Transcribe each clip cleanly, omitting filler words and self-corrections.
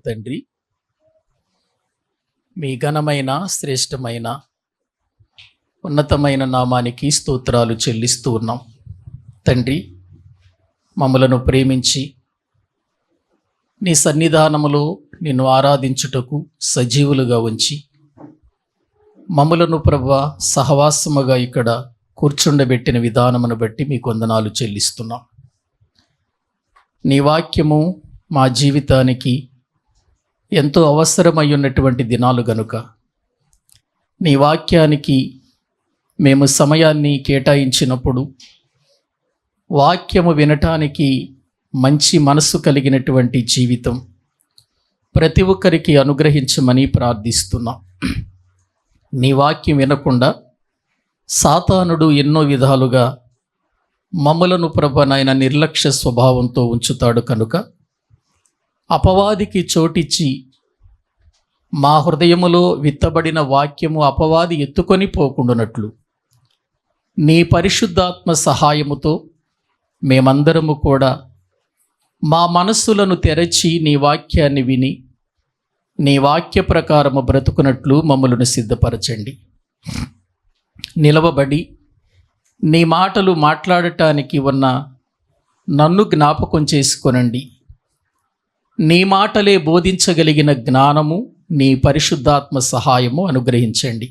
తండ్రి, మీ ఘనమైన శ్రేష్టమైన ఉన్నతమైన నామానికి స్తోత్రాలు చెల్లిస్తూ ఉన్నాం. తండ్రి, మమ్మలను ప్రేమించి నీ సన్నిధానములో నిన్ను ఆరాధించుటకు సజీవులుగా ఉంచి మమ్మలను ప్రభువా సహవాసముగా ఇక్కడ కూర్చుండబెట్టిన విధానమును బట్టి మీకు వందనాలు చెల్లిస్తున్నాం. నీ వాక్యము మా జీవితానికి ఎంతో అవసరమై ఉన్నటువంటి దినాలు గనుక నీ వాక్యానికి మేము సమయాన్ని కేటాయించినప్పుడు వాక్యము వినటానికి మంచి మనసు కలిగినటువంటి జీవితం ప్రతి ఒక్కరికి అనుగ్రహించమని ప్రార్థిస్తున్నాం. నీ వాక్యం వినకుండా సాతానుడు ఎన్నో విధాలుగా మమ్మలను నాయన నిర్లక్ష్య స్వభావంతో ఉంచుతాడు కనుక అపవాదికి చోటిచ్చి మా హృదయములో విత్తబడిన వాక్యము అపవాది ఎత్తుకొని పోకుండానట్లు నీ పరిశుద్ధాత్మ సహాయముతో మేమందరము కూడా మా మనస్సులను తెరచి నీ వాక్యాన్ని విని నీ వాక్య ప్రకారము బ్రతుకున్నట్లు మమ్మలను సిద్ధపరచండి. నిలవబడి నీ మాటలు మాట్లాడటానికి ఉన్న నన్ను జ్ఞాపకం చేసుకొనండి. నీ మాటలే బోధించగలిగిన జ్ఞానము నీ పరిశుద్ధాత్మ సహాయము అనుగ్రహించండి.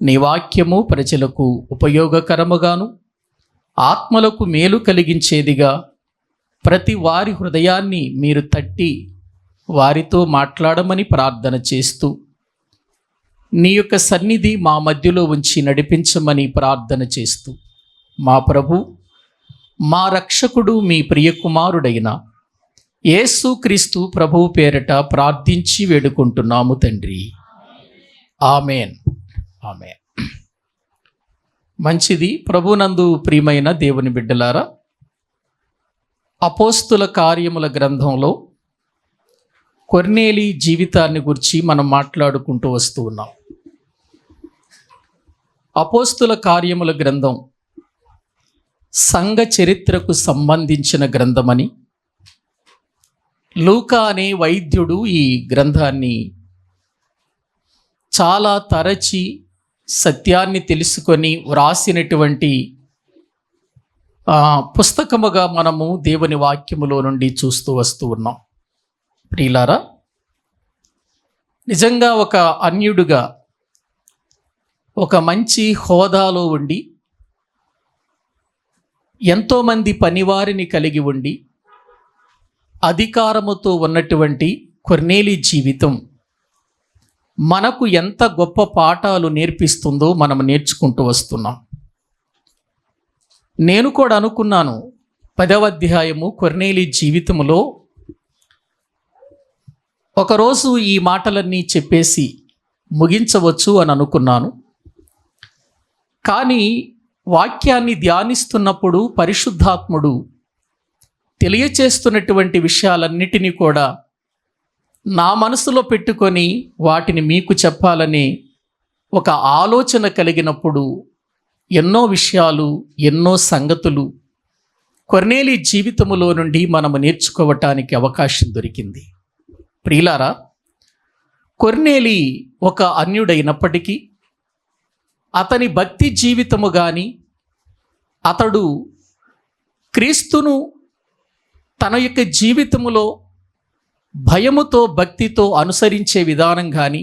నీ వాక్యము ప్రజలకు ఉపయోగకరముగాను ఆత్మలకు మేలు కలిగించేదిగా ప్రతి వారి హృదయాన్ని మీరు తట్టి వారితో మాట్లాడమని ప్రార్థన చేస్తూ నీ యొక్క సన్నిధి మా మధ్యలో ఉంచి నడిపించమని ప్రార్థన చేస్తూ మా ప్రభు మా రక్షకుడు మీ ప్రియకుమారుడైన యేసుక్రీస్తు ప్రభువు పేరట ప్రార్థించి వేడుకుంటున్నాము తండ్రి. ఆమెన్. ఆమెన్. మంచిది. ప్రభునందు ప్రియమైన దేవుని బిడ్డలారా, అపోస్తుల కార్యముల గ్రంథంలో కొర్నేలి జీవితాన్ని గురించి మనం మాట్లాడుకుంటూ వస్తూ ఉన్నాం. అపోస్తుల కార్యముల గ్రంథం సంఘ చరిత్రకు సంబంధించిన గ్రంథమని లూకా అనే వైద్యుడు ఈ గ్రంథాన్ని చాలా తరచి సత్యాన్ని తెలుసుకొని వ్రాసినటువంటి పుస్తకముగా మనము దేవుని వాక్యములో నుండి చూస్తూ వస్తూ ఉన్నాం. ప్రియులారా, నిజంగా ఒక అన్యుడుగా ఒక మంచి హోదాలో ఉండి ఎంతోమంది పనివారిని కలిగి ఉండి అధికారముతో ఉన్నటువంటి కొర్నేలి జీవితం మనకు ఎంత గొప్ప పాఠాలు నేర్పిస్తుందో మనం నేర్చుకుంటూ వస్తున్నాం. నేను కూడా అనుకున్నాను 10వ అధ్యాయము కొర్నేలి జీవితంలో ఒకరోజు ఈ మాటలన్నీ చెప్పేసి ముగించవచ్చు అని అనుకున్నాను. కానీ వాక్యాన్ని ధ్యానిస్తున్నప్పుడు పరిశుద్ధాత్ముడు తెలియచేస్తున్నటువంటి విషయాలన్నిటినీ కూడా నా మనసులో పెట్టుకొని వాటిని మీకు చెప్పాలని ఒక ఆలోచన కలిగినప్పుడు ఎన్నో విషయాలు, ఎన్నో సంగతులు కొర్నేలి జీవితములో నుండి మనము నేర్చుకోవటానికి అవకాశం దొరికింది. ప్రియులారా, కొర్నేలి ఒక అన్యుడైనప్పటికీ అతని భక్తి జీవితము కానీ అతడు క్రీస్తును తన యొక్క జీవితములో భయముతో భక్తితో అనుసరించే విధానం కానీ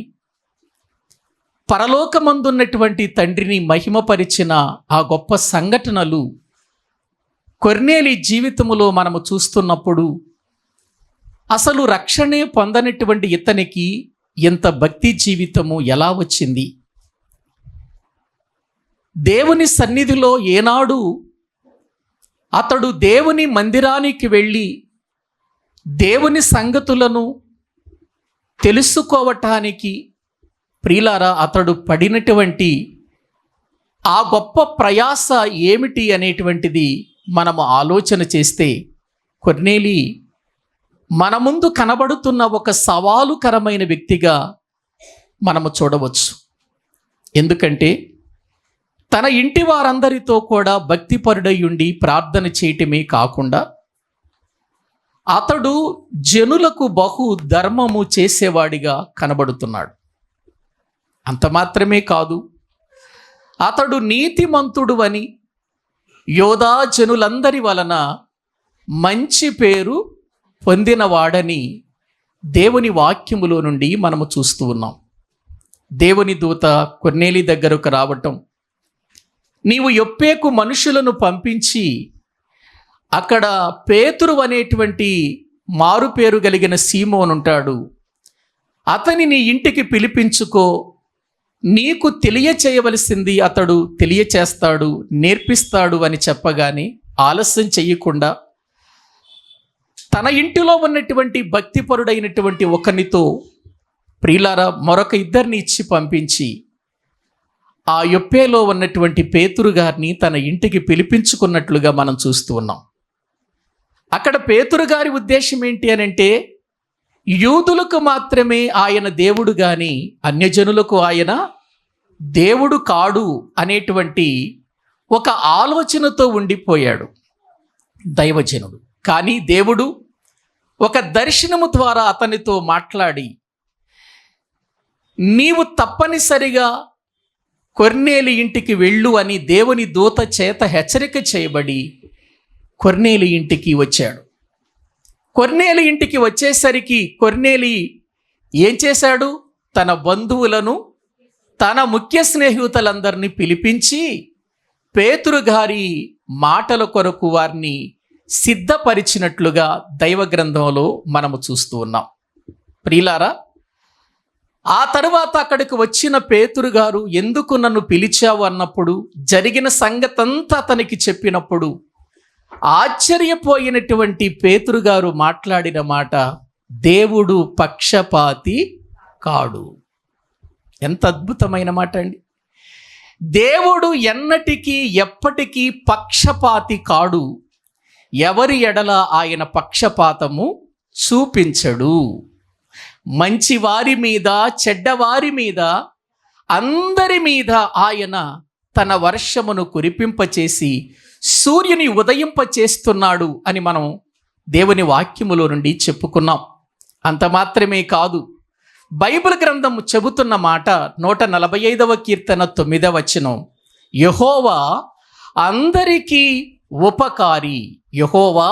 పరలోకమందున్నటువంటి తండ్రిని మహిమపరిచిన ఆ గొప్ప సంఘటనలు కొర్నేలి జీవితములో మనము చూస్తున్నప్పుడు అసలు రక్షణే పొందనటువంటి ఇతనికి ఇంత భక్తి జీవితము ఎలా వచ్చింది? దేవుని సన్నిధిలో ఏనాడు అతడు దేవుని మందిరానికి వెళ్ళి దేవుని సంగతులను తెలుసుకోవటానికి ప్రియులారా అతడు పడినటువంటి ఆ గొప్ప ప్రయాస ఏమిటి అనేటువంటిది మనము ఆలోచన చేస్తే కొర్నేలి మన ముందు కనబడుతున్న ఒక సవాలుకరమైన వ్యక్తిగా మనము చూడవచ్చు. ఎందుకంటే తన ఇంటి వారందరితో కూడా భక్తిపరుడై ఉండి ప్రార్థన చేయటమే కాకుండా అతడు జనులకు బహు ధర్మము చేసేవాడిగా కనబడుతున్నాడు. అంత మాత్రమే కాదు, అతడు నీతిమంతుడు అని యోధా జనులందరి వలన మంచి పేరు పొందినవాడని దేవుని వాక్యములో నుండి మనము చూస్తూ ఉన్నాం. దేవుని దూత కొర్నేలి దగ్గరకు రావటం, నీవు యొప్పేకు మనుషులను పంపించి అక్కడ పేతురు అనేటువంటి మారుపేరు కలిగిన సీమోను ఉంటాడు, అతని నీ ఇంటికి పిలిపించుకో, నీకు తెలియచేయవలసింది అతడు తెలియచేస్తాడు, నేర్పిస్తాడు అని చెప్పగానే ఆలస్యం చెయ్యకుండా తన ఇంటిలో ఉన్నటువంటి భక్తిపరుడైనటువంటి ఒకనితో ప్రియులారా మరొక ఇద్దరిని ఇచ్చి పంపించి ఆ యొప్పేలో ఉన్నటువంటి పేతురు గారిని తన ఇంటికి పిలిపించుకున్నట్లుగా మనం చూస్తూ ఉన్నాం. అక్కడ పేతురు గారి ఉద్దేశం ఏంటి అని అంటే, యూదులకు మాత్రమే ఆయన దేవుడు కానీ అన్యజనులకు ఆయన దేవుడు కాడు అనేటువంటి ఒక ఆలోచనతో ఉండిపోయాడు దైవజనుడు. కానీ దేవుడు ఒక దర్శనము ద్వారా అతనితో మాట్లాడి, నీవు తప్పనిసరిగా కొర్నేలి ఇంటికి వెళ్ళు అని దేవుని దూత చేత హెచ్చరిక చేయబడి కొర్నేలి ఇంటికి వచ్చాడు. కొర్నేలి ఇంటికి వచ్చేసరికి కొర్నేలి ఏం చేశాడు? తన బంధువులను, తన ముఖ్య స్నేహితులందరినీ పిలిపించి పేతురు గారి మాటల కొరకు వారిని సిద్ధపరిచినట్లుగా దైవ గ్రంథంలో మనము చూస్తూ ఉన్నాం. ప్రియులారా, ఆ తరువాత అక్కడికి వచ్చిన పేతురు గారు ఎందుకు నన్ను పిలిచావు అన్నప్పుడు జరిగిన సంగతంతా అతనికి చెప్పినప్పుడు ఆశ్చర్యపోయినటువంటి పేతురు గారు మాట్లాడిన మాట, దేవుడు పక్షపాతి కాడు. ఎంత అద్భుతమైన మాట అండి. దేవుడు ఎన్నటికీ ఎప్పటికీ పక్షపాతి కాడు. ఎవరి ఎడల ఆయన పక్షపాతము చూపించడు. మంచి వారి మీద, చెడ్డవారి మీద, అందరి మీద ఆయన తన వర్షమును కురిపింపచేసి సూర్యుని ఉదయింపచేస్తున్నాడు అని మనం దేవుని వాక్యములో నుండి చెప్పుకున్నాం. అంత మాత్రమే కాదు, బైబిల్ గ్రంథం చెబుతున్న మాట 145వ కీర్తన 9వ వచనం, యెహోవా అందరికీ ఉపకారి. యెహోవా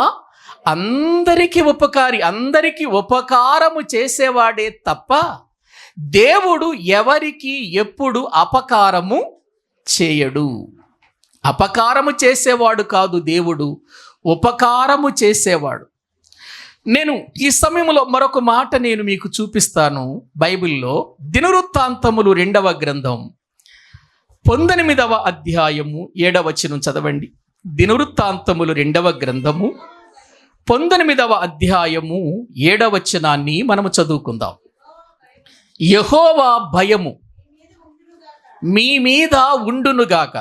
అందరికీ ఉపకారి, అందరికీ ఉపకారము చేసేవాడే తప్ప దేవుడు ఎవరికి ఎప్పుడు అపకారము చేయడు. అపకారము చేసేవాడు కాదు దేవుడు, ఉపకారము చేసేవాడు. నేను ఈ సమయంలో మరొక మాట నేను మీకు చూపిస్తాను. బైబిల్లో దినవృత్తాంతములు 2వ గ్రంథం 19వ అధ్యాయము 7వ వచనం చదవండి. దినవృత్తాంతములు 2వ గ్రంథము 19వ అధ్యాయము 7వ వచనాన్ని మనము చదువుకుందాం. యెహోవా భయము మీ మీద ఉండునుగాక,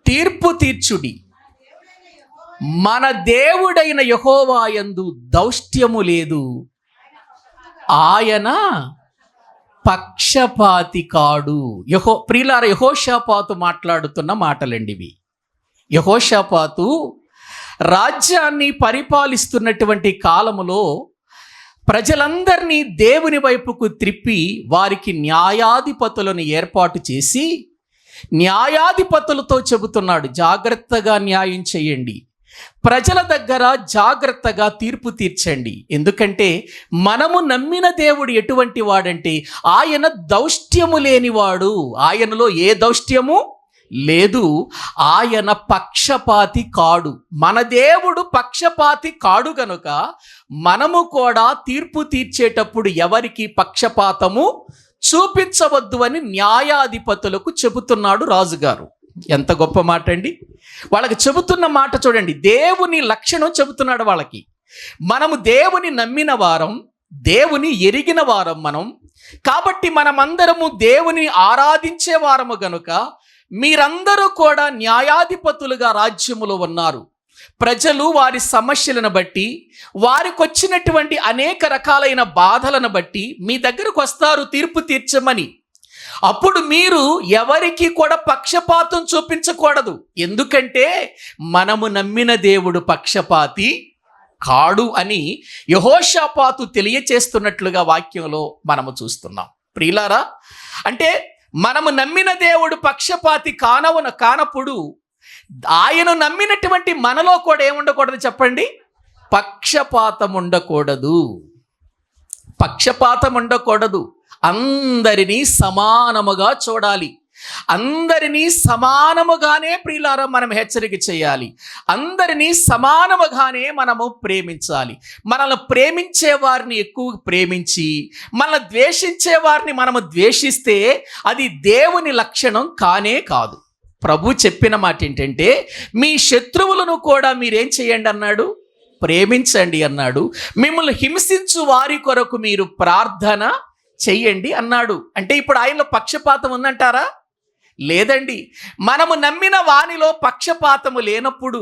తీర్పు తీర్చుడి, మన దేవుడైన యెహోవా యందు దౌష్ట్యము లేదు, ఆయన పక్షపాతి కాడు. ప్రియులార, యెహోషాపాతు మాట్లాడుతున్న మాటలండి ఇవి. యెహోషాపాతు రాజ్యాన్ని పరిపాలిస్తున్నటువంటి కాలములో ప్రజలందరినీ దేవుని వైపుకు త్రిప్పి వారికి న్యాయాధిపతులను ఏర్పాటు చేసి న్యాయాధిపతులతో చెబుతున్నాడు, జాగ్రత్తగా న్యాయం చేయండి, ప్రజల దగ్గర జాగ్రత్తగా తీర్పు తీర్చండి. ఎందుకంటే మనము నమ్మిన దేవుడు ఎటువంటి వాడంటే ఆయన దౌష్ట్యము లేనివాడు, ఆయనలో ఏ దౌష్ట్యము లేదు, ఆయన పక్షపాతి కాడు. మన దేవుడు పక్షపాతి కాడు గనుక మనము కూడా తీర్పు తీర్చేటప్పుడు ఎవరికి పక్షపాతము చూపించవద్దు అని న్యాయాధిపతులకు చెబుతున్నాడు రాజుగారు. ఎంత గొప్ప మాట అండి. వాళ్ళకి చెబుతున్న మాట చూడండి, దేవుని లక్షణం చెబుతున్నాడు వాళ్ళకి. మనము దేవుని నమ్మిన వారం, దేవుని ఎరిగిన వారం మనం కాబట్టి మనమందరము దేవుని ఆరాధించే వారము గనుక మీరందరూ కూడా న్యాయాధిపతులుగా రాజ్యములో ఉన్నారు. ప్రజలు వారి సమస్యలను బట్టి, వారికి వచ్చినటువంటి అనేక రకాలైన బాధలను బట్టి మీ దగ్గరకు వస్తారు తీర్పు తీర్చమని. అప్పుడు మీరు ఎవరికి కూడా పక్షపాతం చూపించకూడదు. ఎందుకంటే మనము నమ్మిన దేవుడు పక్షపాతి కాడు అని యెహోషాపాతు తెలియచేస్తున్నట్లుగా వాక్యంలో మనము చూస్తున్నాం. ప్రియులారా, అంటే మనము నమ్మిన దేవుడు పక్షపాతి కానప్పుడు ఆయన నమ్మినటువంటి మనలో కూడా ఏముండకూడదు చెప్పండి? పక్షపాతం ఉండకూడదు. పక్షపాతం ఉండకూడదు. అందరినీ సమానముగా చూడాలి. అందరినీ సమానముగానే ప్రియులారా మనం హెచ్చరిక చేయాలి. అందరినీ సమానముగానే మనము ప్రేమించాలి. మనల్ని ప్రేమించే వారిని ఎక్కువ ప్రేమించి మనల్ని ద్వేషించే వారిని మనము ద్వేషిస్తే అది దేవుని లక్షణం కానే కాదు. ప్రభు చెప్పిన మాట ఏంటంటే, మీ శత్రువులను కూడా మీరేం చేయండి అన్నాడు? ప్రేమించండి అన్నాడు. మిమ్మల్ని హింసించు వారి కొరకు మీరు ప్రార్థన చెయ్యండి అన్నాడు. అంటే ఇప్పుడు ఆయనలో పక్షపాతం ఉందంటారా? లేదండి. మనము నమ్మిన వానిలో పక్షపాతము లేనప్పుడు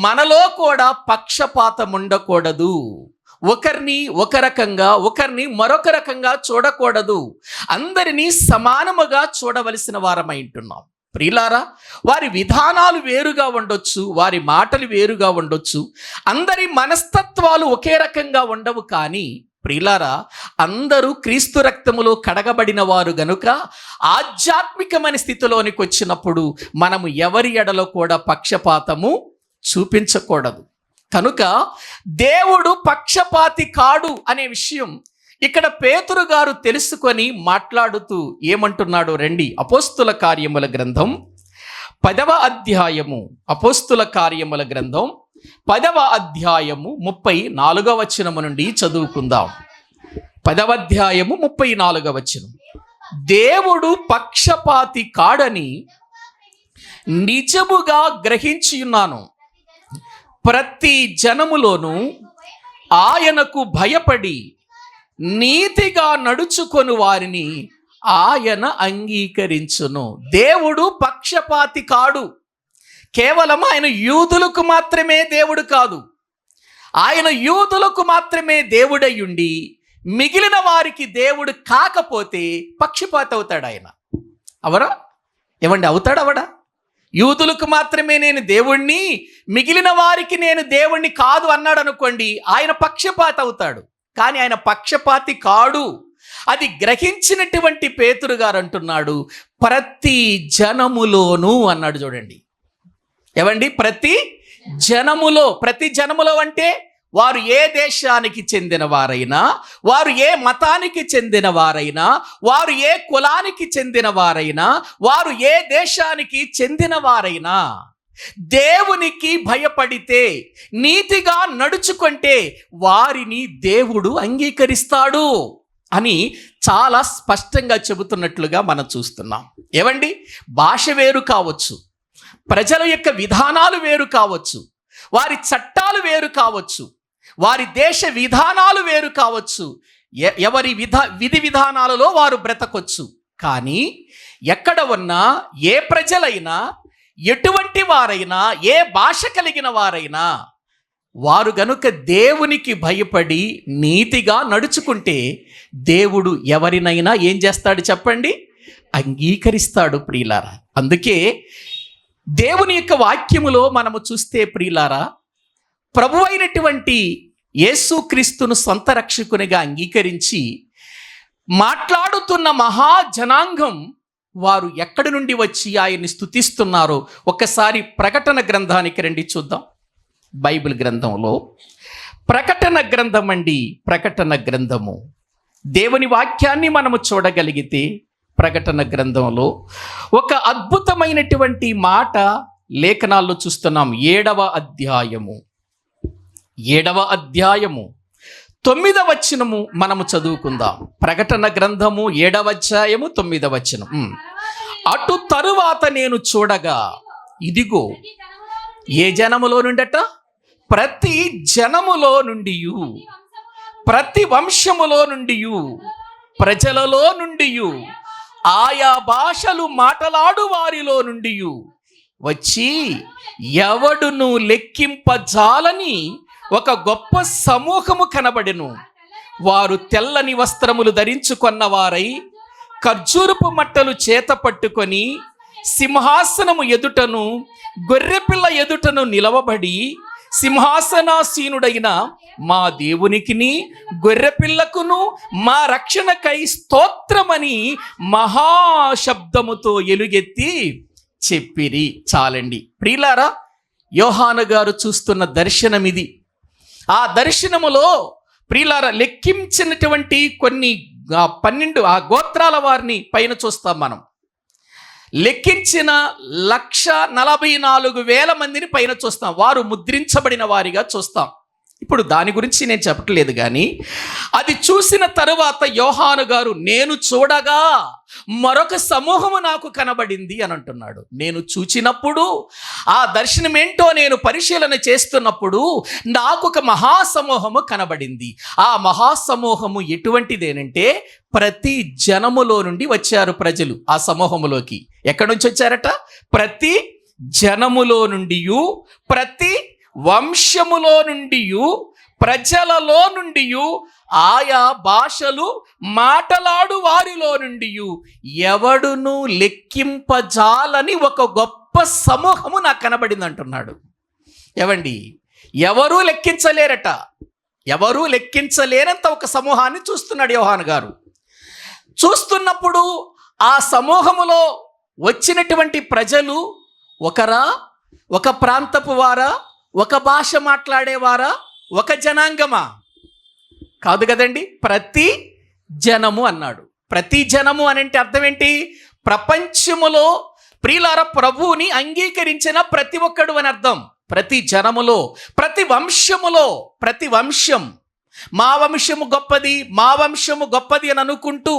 మనలో కూడా పక్షపాతం ఉండకూడదు. ఒకరిని ఒక రకంగా ఒకరిని మరొక రకంగా చూడకూడదు. అందరినీ సమానముగా చూడవలసిన వారమై ఉంటున్నాం. ప్రియులారా, వారి విధానాలు వేరుగా ఉండొచ్చు, వారి మాటలు వేరుగా ఉండొచ్చు, అందరి మనస్తత్వాలు ఒకే రకంగా ఉండవు. కానీ ప్రియులారా, అందరూ క్రీస్తు రక్తములో కడగబడిన వారు గనుక ఆధ్యాత్మికమైన స్థితిలోనికి వచ్చినప్పుడు మనము ఎవరి ఎడలో కూడా పక్షపాతము చూపించకూడదు. కనుక దేవుడు పక్షపాతి కాడు అనే విషయం ఇక్కడ పేతురు గారు తెలుసుకొని మాట్లాడుతూ ఏమంటున్నాడు రండి. అపోస్తుల కార్యముల గ్రంథం 10వ అధ్యాయము, అపోస్తుల కార్యముల గ్రంథం 10వ అధ్యాయము 34వ వచనము నుండి చదువుకుందాం. 10వ అధ్యాయము 34వ వచనం. దేవుడు పక్షపాతి కాడని నిజముగా గ్రహించి ఉన్నాను. ప్రతి జనములోనూ ఆయనకు భయపడి నీతిగా నడుచుకొని వారిని ఆయన అంగీకరించును. దేవుడు పక్షపాతి కాడు. కేవలం ఆయన యూదులకు మాత్రమే దేవుడు కాదు. ఆయన యూదులకు మాత్రమే దేవుడయ్యుండి మిగిలిన వారికి దేవుడు కాకపోతే పక్షపాతి అవుతాడు ఆయన. అవరా ఏమండి? అవుతాడు అవడా? యూదులకు మాత్రమే నేను దేవుణ్ణి, మిగిలిన వారికి నేను దేవుణ్ణి కాదు అన్నాడు అనుకోండి, ఆయన పక్షపాతి అవుతాడు. కానీ ఆయన పక్షపాతి కాడు. అది గ్రహించినటువంటి పేతురు గారు అంటున్నాడు, ప్రతి జనములోనూ అన్నాడు. చూడండి ఏమండి? ప్రతి జనములో అంటే వారు ఏ దేశానికి చెందిన వారైనా, వారు ఏ మతానికి చెందిన వారైనా, వారు ఏ కులానికి చెందిన వారైనా, వారు ఏ దేశానికి చెందిన వారైనా, దేవునికి భయపడితే నీతిగా నడుచుకుంటే వారిని దేవుడు అంగీకరిస్తాడు అని చాలా స్పష్టంగా చెబుతున్నట్లుగా మనం చూస్తున్నాం. ఏమండి? భాష వేరు కావచ్చు, ప్రజల యొక్క విధానాలు వేరు కావచ్చు, వారి చట్టాలు వేరు కావచ్చు, వారి దేశ విధానాలు వేరు కావచ్చు, ఎవరి విధి విధానాలలో వారు బ్రతకొచ్చు. కానీ ఎక్కడ ఉన్నా ఏ ప్రజలైనా, ఎటువంటి వారైనా, ఏ భాష కలిగిన వారైనా, వారు గనుక దేవునికి భయపడి నీతిగా నడుచుకుంటే దేవుడు ఎవరినైనా ఏం చేస్తాడు చెప్పండి? అంగీకరిస్తాడు ప్రియులారా. అందుకే దేవుని యొక్క వాక్యములో మనము చూస్తే ప్రియులారా, ప్రభు అయినటువంటి యేసుక్రీస్తును సొంత రక్షకునిగా అంగీకరించి మాట్లాడుతున్న మహాజనాంగం వారు ఎక్కడి నుండి వచ్చి ఆయన్ని స్తుతిస్తున్నారో ఒక్కసారి ప్రకటన గ్రంథానికి రండి చూద్దాం. బైబిల్ గ్రంథంలో ప్రకటన గ్రంథం అండి. ప్రకటన గ్రంథము దేవుని వాక్యాన్ని మనము చూడగలిగితే ప్రకటన గ్రంథంలో ఒక అద్భుతమైనటువంటి మాట లేఖనాల్లో చూస్తున్నాం. 7వ అధ్యాయము 9వ వచనము మనము చదువుకుందాం. ప్రకటన గ్రంథము 7వ అధ్యాయము 9వ వచనం. అటు తరువాత నేను చూడగా ఇదిగో, ఏ జనములో నుండట? ప్రతి జనములో నుండి, ప్రతి వంశములో నుండి, ప్రజలలో నుండి, ఆయా భాషలు మాటలాడు వారిలో నుండి వచ్చి ఎవడును లెక్కింపజాలని ఒక గొప్ప సమూహము కనబడెను. వారు తెల్లని వస్త్రములు ధరించుకొన్న వారై ఖర్జూరపు మట్టలు చేత పట్టుకొని సింహాసనము ఎదుటను గొర్రెపిల్ల ఎదుటను నిలవబడి సింహాసనాసీనుడైన మా దేవునికిని గొర్రెపిల్లకును మా రక్షణకై స్తోత్రమని మహాశబ్దముతో ఎలుగెత్తి చెప్పిరి. చాలండి ప్రియులారా, యోహాను గారు చూస్తున్న దర్శనం ఇది. ఆ దర్శనములో ప్రియులారా లెక్కించినటువంటి కొన్ని 12 ఆ గోత్రాల వారిని పైన చూస్తాం. మనం లెక్కించిన 1,44,000 మందిని పైన చూస్తాం. వారు ముద్రించబడిన వారిగా చూస్తాం. ఇప్పుడు దాని గురించి నేను చెప్పట్లేదు, కానీ అది చూసిన తరువాత యోహాను గారు నేను చూడగా మరొక సమూహము నాకు కనబడింది అని అంటున్నాడు. నేను చూచినప్పుడు ఆ దర్శనం ఏంటో నేను పరిశీలన చేస్తున్నప్పుడు నాకు ఒక మహాసమూహము కనబడింది. ఆ మహాసమూహము ఎటువంటిదేనంటే ప్రతి జనములో నుండి వచ్చారు ప్రజలు. ఆ సమూహములోకి ఎక్కడి నుంచి వచ్చారట? ప్రతి జనములో నుండి, ప్రతి వంశములో నుండి, ప్రజలలో నుండి, ఆయా భాషలు మాటలాడు వారిలో నుండి ఎవడును లెక్కింపజాలని ఒక గొప్ప సమూహము నాకు కనబడింది అంటున్నాడు. ఏవండి, ఎవరూ లెక్కించలేరట. ఎవరూ లెక్కించలేనంత ఒక సమూహాన్ని చూస్తున్నాడు యోహాను గారు. చూస్తున్నప్పుడు ఆ సమూహములో వచ్చినటువంటి ప్రజలు ఒకరా, ఒక ప్రాంతపు వారా, ఒక భాష మాట్లాడేవారా, ఒక జనాంగమా? కాదు కదండి. ప్రతి జనము అన్నాడు. ప్రతి జనము అని అంటే అర్థం ఏంటి? ప్రపంచములో ప్రియులార ప్రభువుని అంగీకరించిన ప్రతి ఒక్కడు అని అర్థం. ప్రతి జనములో, ప్రతి వంశములో, ప్రతి వంశం మా వంశము గొప్పది, మా వంశము గొప్పది అని అనుకుంటూ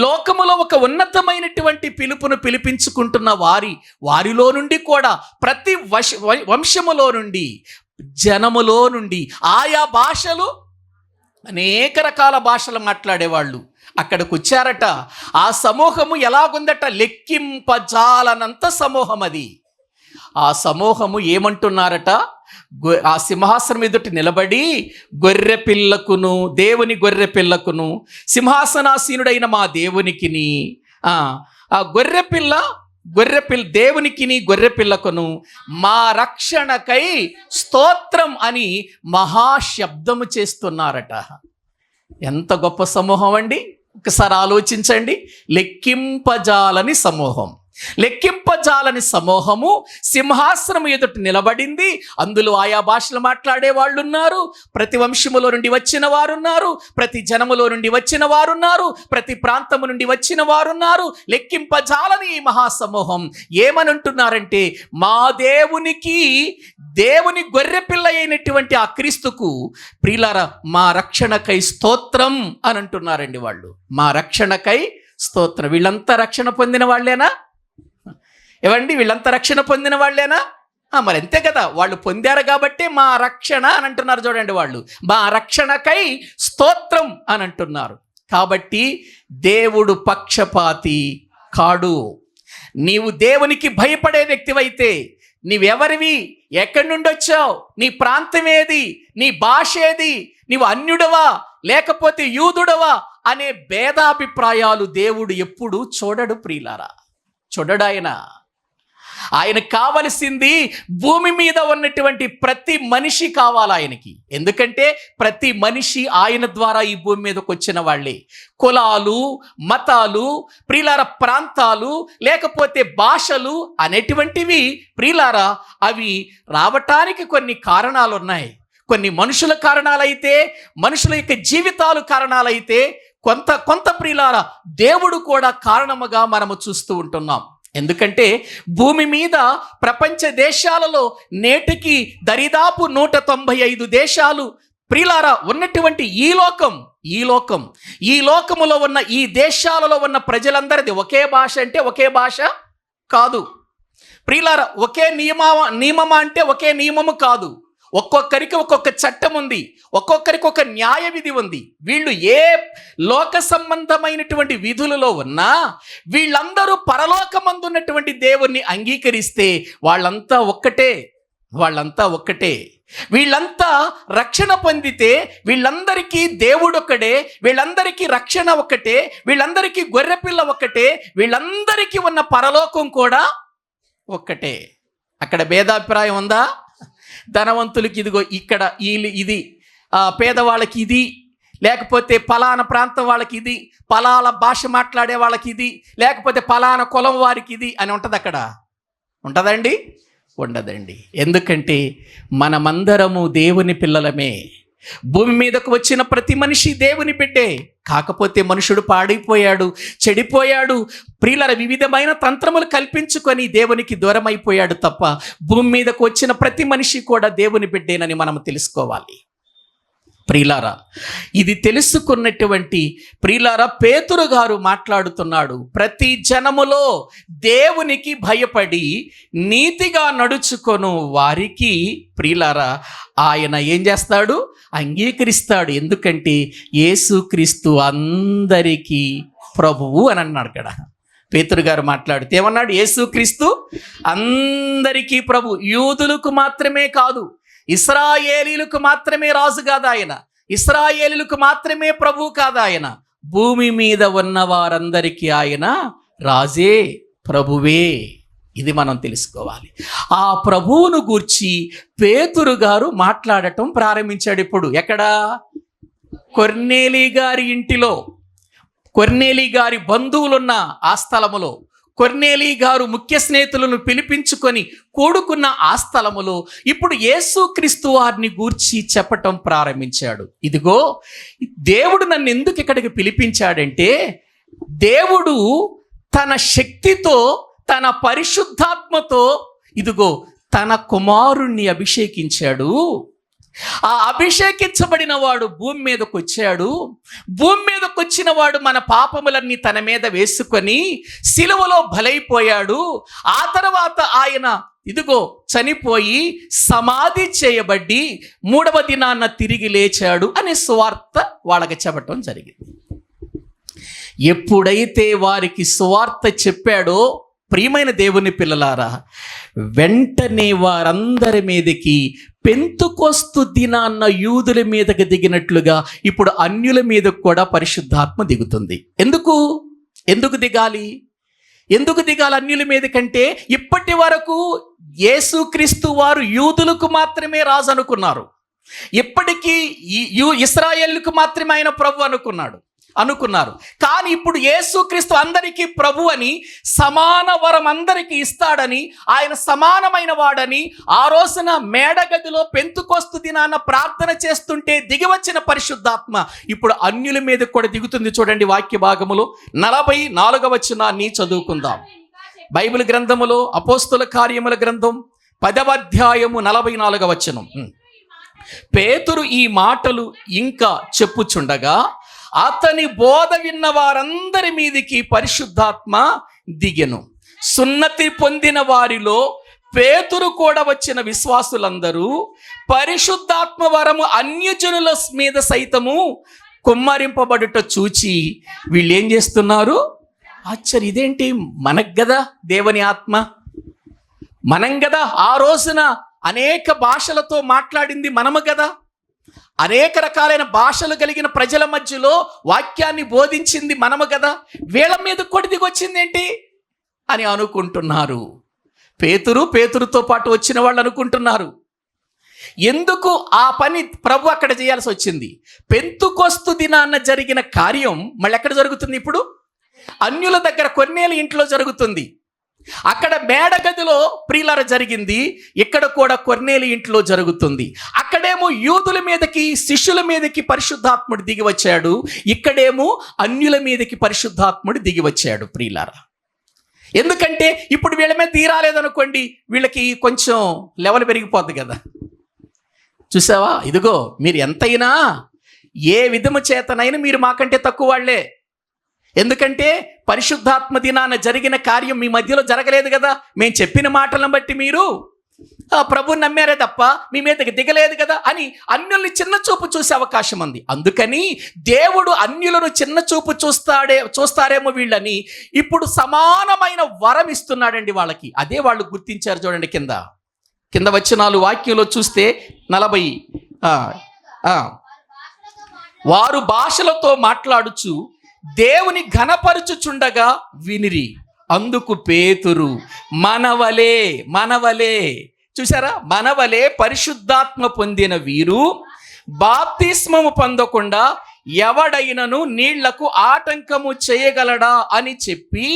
లోకములో ఒక ఉన్నతమైనటువంటి పిలుపును పిలిపించుకుంటున్న వారిలో నుండి కూడా ప్రతి వంశములో నుండి, జనములో నుండి, ఆయా భాషలు, అనేక రకాల భాషలు మాట్లాడేవాళ్ళు అక్కడికి వచ్చారట. ఆ సమూహము ఎలాగుందట? లెక్కింపజాలనంత సమూహం అది. ఆ సమూహము ఏమంటున్నారట? ఆ సింహాసనం ఎదుటి నిలబడి గొర్రె పిల్లకును, దేవుని గొర్రె పిల్లకును, సింహాసనాసీనుడైన మా దేవునికిని, ఆ గొర్రెపిల్ల దేవునికిని గొర్రె పిల్లకును మా రక్షణకై స్తోత్రం అని మహాశబ్దము చేస్తున్నారట. ఎంత గొప్ప సమూహం అండి! ఒకసారి ఆలోచించండి. లెక్కింపజాలని సమూహం. లెక్కింపజాలని సమూహము సింహాసనం ఎదుట నిలబడింది. అందులో ఆయా భాషలు మాట్లాడే వాళ్ళు ఉన్నారు, ప్రతి వంశములో నుండి వచ్చిన వారు ఉన్నారు, ప్రతి జనములో నుండి వచ్చిన వారు ఉన్నారు, ప్రతి ప్రాంతము నుండి వచ్చిన వారు ఉన్నారు. లెక్కింపజాలని ఈ మహాసమూహం ఏమనంటున్నారంటే మా దేవునికి, దేవుని గొర్రెపిల్ల అయినటువంటి ఆ క్రీస్తుకు ప్రియులారా మా రక్షణకై స్తోత్రం అని అంటున్నారండి వాళ్ళు. మా రక్షణకై స్తోత్రం. వీళ్ళంతా రక్షణ పొందిన వాళ్ళేనా? ఏవండి, వీళ్ళంతా రక్షణ పొందిన వాళ్ళేనా? మరి అంతే కదా, వాళ్ళు పొందారు కాబట్టి మా రక్షణ అని అంటున్నారు. చూడండి, వాళ్ళు మా రక్షణకై స్తోత్రం అని అంటున్నారు. కాబట్టి దేవుడు పక్షపాతి కాడు. నీవు దేవునికి భయపడే వ్యక్తివైతే, నీవెవరివి, ఎక్కడి నుండి వచ్చావు, నీ ప్రాంతం ఏది, నీ భాష ఏది, నీవు అన్యుడవా లేకపోతే యూదుడవా అనే భేదాభిప్రాయాలు దేవుడు ఎప్పుడు చూడడు ప్రియులారా. చూడడు ఆయన కావలసింది భూమి మీద ఉన్నటువంటి ప్రతి మనిషి కావాలి ఆయనకి. ఎందుకంటే ప్రతి మనిషి ఆయన ద్వారా ఈ భూమి మీదకి వచ్చిన వాళ్ళే. కులాలు, మతాలు, ప్రియులార ప్రాంతాలు, లేకపోతే భాషలు అనేటువంటివి ప్రియులారా అవి రావటానికి కొన్ని కారణాలు ఉన్నాయి. కొన్ని మనుషుల కారణాలైతే, మనుషుల యొక్క జీవితాలు కారణాలైతే, కొంత ప్రియులారా దేవుడు కూడా కారణముగా మనము చూస్తూ ఉంటున్నాం. ఎందుకంటే భూమి మీద ప్రపంచ దేశాలలో నేటికి దరిదాపు 195 దేశాలు ప్రియులారా ఉన్నటువంటి ఈ లోకములో ఉన్న ఈ దేశాలలో ఉన్న ప్రజలందరిది ఒకే భాష అంటే ఒకే భాష కాదు ప్రియులారా. ఒకే నియమమా అంటే ఒకే నియమము కాదు. ఒక్కొక్కరికి ఒక్కొక్క చట్టం ఉంది, ఒక్కొక్కరికి ఒక న్యాయ విధి ఉంది. వీళ్ళు ఏ లోక సంబంధమైనటువంటి విధులలో ఉన్నా వీళ్ళందరూ పరలోకమందున్నటువంటి దేవుణ్ణి అంగీకరిస్తే వాళ్ళంతా ఒక్కటే. వీళ్ళంతా రక్షణ పొందితే వీళ్ళందరికీ దేవుడొక్కడే, వీళ్ళందరికీ రక్షణ ఒక్కటే, వీళ్ళందరికీ గొర్రెపిల్ల ఒక్కటే, వీళ్ళందరికీ ఉన్న పరలోకం కూడా ఒక్కటే. అక్కడ భేదాభిప్రాయం ఉందా? ధనవంతులకి ఇదిగో ఇక్కడ ఇది, పేదవాళ్ళకి ఇది, లేకపోతే పలానా ప్రాంతం వాళ్ళకి ఇది, పలానా భాష మాట్లాడే వాళ్ళకి ఇది, లేకపోతే పలానా కులం వారికి ఇది అని ఉంటుంది అక్కడ? ఉంటుందండి? ఉండదండి. ఎందుకంటే మనమందరము దేవుని పిల్లలమే. భూమి మీదకు వచ్చిన ప్రతి మనిషి దేవుని బిడ్డే. కాకపోతే మనుషుడు పాడైపోయాడు, చెడిపోయాడు, ప్రియుల వివిధమైన తంత్రములు కల్పించుకొని దేవునికి దూరం అయిపోయాడు తప్ప భూమి మీదకు వచ్చిన ప్రతి మనిషి కూడా దేవుని బిడ్డేనని మనం తెలుసుకోవాలి. ప్రియులారా, ఇది తెలుసుకున్నటువంటి ప్రియులారా, పేతురు గారు మాట్లాడుతున్నాడు. ప్రతి జనములో దేవునికి భయపడి నీతిగా నడుచుకొను వారికి ప్రియులారా ఆయన ఏం చేస్తాడు? అంగీకరిస్తాడు. ఎందుకంటే యేసుక్రీస్తు అందరికీ ప్రభువు అని అన్నాడు కదా. పేతురు గారు మాట్లాడితే ఏమన్నాడు? యేసుక్రీస్తు అందరికీ ప్రభు. యూదులకు మాత్రమే కాదు, ఇశ్రాయేలీలకు మాత్రమే రాజు కాదు ఆయన, ఇశ్రాయేలీలకు మాత్రమే ప్రభు కాదు ఆయన, భూమి మీద ఉన్న వారందరికీ ఆయన రాజే, ప్రభువే. ఇది మనం తెలుసుకోవాలి. ఆ ప్రభువును గూర్చి పేతురు గారు మాట్లాడటం ప్రారంభించాడు. ఇప్పుడు ఎక్కడ? కొర్నేలి గారి ఇంటిలో, కొర్నేలి గారి బంధువులున్న ఆ స్థలములో, కొర్నేలి గారు ముఖ్య స్నేహితులను పిలిపించుకొని కూడుకున్న ఆ స్థలములో ఇప్పుడు యేసుక్రీస్తు వారిని గూర్చి చెప్పటం ప్రారంభించాడు. ఇదిగో దేవుడు నన్ను ఎందుకు ఇక్కడికి పిలిపించాడంటే, దేవుడు తన శక్తితో, తన పరిశుద్ధాత్మతో ఇదిగో తన కుమారుణ్ణి అభిషేకించాడు. ఆ అభిషేకించబడిన వాడు భూమి మీదకు వచ్చాడు. భూమి మీదకు వచ్చిన వాడు మన పాపములన్నీ తన మీద వేసుకొని సిలువలో బలైపోయాడు. ఆ తర్వాత ఆయన ఇదిగో చనిపోయి సమాధి చేయబడి 3వ దినాన తిరిగి లేచాడు అనే సువార్త వాళ్ళకి చెప్పటం జరిగింది. ఎప్పుడైతే వారికి సువార్త చెప్పాడో ప్రియమైన దేవుని పిల్లలారా, వెంటనే వారందరి మీదకి పెంతుకొస్తు దినాన్న యూదుల మీదకి దిగినట్లుగా ఇప్పుడు అన్యుల మీద కూడా పరిశుద్ధాత్మ దిగుతుంది. ఎందుకు దిగాలి? ఎందుకు దిగాలి అన్యుల మీద కంటే? ఇప్పటి వరకు యేసుక్రీస్తు వారు యూదులకు మాత్రమే రాజు అనుకున్నారు. ఇప్పటికీ ఇశ్రాయేలుకు మాత్రమే ఆయన ప్రభు అనుకున్నారు. కానీ ఇప్పుడు యేసుక్రీస్తు అందరికీ ప్రభు అని, సమాన వరం అందరికీ ఇస్తాడని, ఆయన సమానమైన వాడని ఆ రోజున మేడగదిలో పెంతుకొస్తు దినాన ప్రార్థన చేస్తుంటే దిగివచ్చిన పరిశుద్ధాత్మ ఇప్పుడు అన్యుల మీద కూడా దిగుతుంది. చూడండి వాక్య భాగములో 44వ వచనాన్ని చదువుకుందాం. బైబిల్ గ్రంథములో అపోస్తుల కార్యముల గ్రంథం 10వ అధ్యాయము 44వ వచనం. పేతురు ఈ మాటలు ఇంకా చెప్పుచుండగా అతని బోధ విన్న వారందరి మీదికి పరిశుద్ధాత్మ దిగెను. సున్నతి పొందిన వారిలో పేతురు కూడా వచ్చిన విశ్వాసులందరూ పరిశుద్ధాత్మ వరము అన్యజనుల మీద సైతము కుమ్మరింపబడుట చూచి వీళ్ళు ఏం చేస్తున్నారు? ఆశ్చర్య, ఇదేంటి? మనకు గదా దేవుని ఆత్మ, మనం గదా ఆ రోజున అనేక భాషలతో మాట్లాడింది మనము గదా, అనేక రకాలైన భాషలు కలిగిన ప్రజల మధ్యలో వాక్యాన్ని బోధించింది మనము కదా, వీళ్ళ మీద కూడా దిగొచ్చింది ఏంటి అని అనుకుంటున్నారు. పేతురుతో పాటు వచ్చిన వాళ్ళు అనుకుంటున్నారు. ఎందుకు ఆ పని ప్రభు అక్కడ చేయాల్సి వచ్చింది? పెంతుకొస్తు దినాన్న జరిగిన కార్యం మళ్ళీ ఎక్కడ జరుగుతుంది? ఇప్పుడు అన్యుల దగ్గర కొర్నేలి ఇంట్లో జరుగుతుంది. అక్కడ మేడగదిలో ప్రియులార జరిగింది, ఇక్కడ కూడా కొర్నేలి ఇంట్లో జరుగుతుంది. అక్కడేమో యూదుల మీదకి, శిష్యుల మీదకి పరిశుద్ధాత్ముడు దిగి వచ్చాడు, ఇక్కడేమో అన్యుల మీదకి పరిశుద్ధాత్ముడు దిగి వచ్చాడు ప్రియులారా. ఎందుకంటే ఇప్పుడు వీళ్ళ మీద తీరాలేదనుకోండి, వీళ్ళకి కొంచెం లెవెల్ పెరిగిపోద్ది కదా. చూసావా, ఇదిగో మీరు ఎంతైనా ఏ విధము చేతనైనా మీరు మాకంటే తక్కువ వాళ్ళే. ఎందుకంటే పరిశుద్ధాత్మ దినాన జరిగిన కార్యం మీ మధ్యలో జరగలేదు కదా. మేము చెప్పిన మాటలను బట్టి మీరు ప్రభువుని నమ్మారే తప్ప మీ మీదకి దిగలేదు కదా అని అన్యుల్ని చిన్న చూపు చూసే అవకాశం ఉంది. అందుకని దేవుడు అన్యులను చిన్న చూపు చూస్తారేమో వీళ్ళని ఇప్పుడు సమానమైన వరం ఇస్తున్నాడండి వాళ్ళకి. అదే వాళ్ళు గుర్తించారు. చూడండి కింద, కింద వచనాలు వాక్యంలో చూస్తే 40. వారు భాషలతో మాట్లాడుచు దేవుని ఘనపరచుచుండగా వినిరి. అందుకు పేతురు, మనవలే చూసారా, మనవలే పరిశుద్ధాత్మ పొందిన వీరు బాప్తిస్మము పొందకుండా ఎవడైనను నీళ్లకు ఆటంకము చేయగలడా అని చెప్పి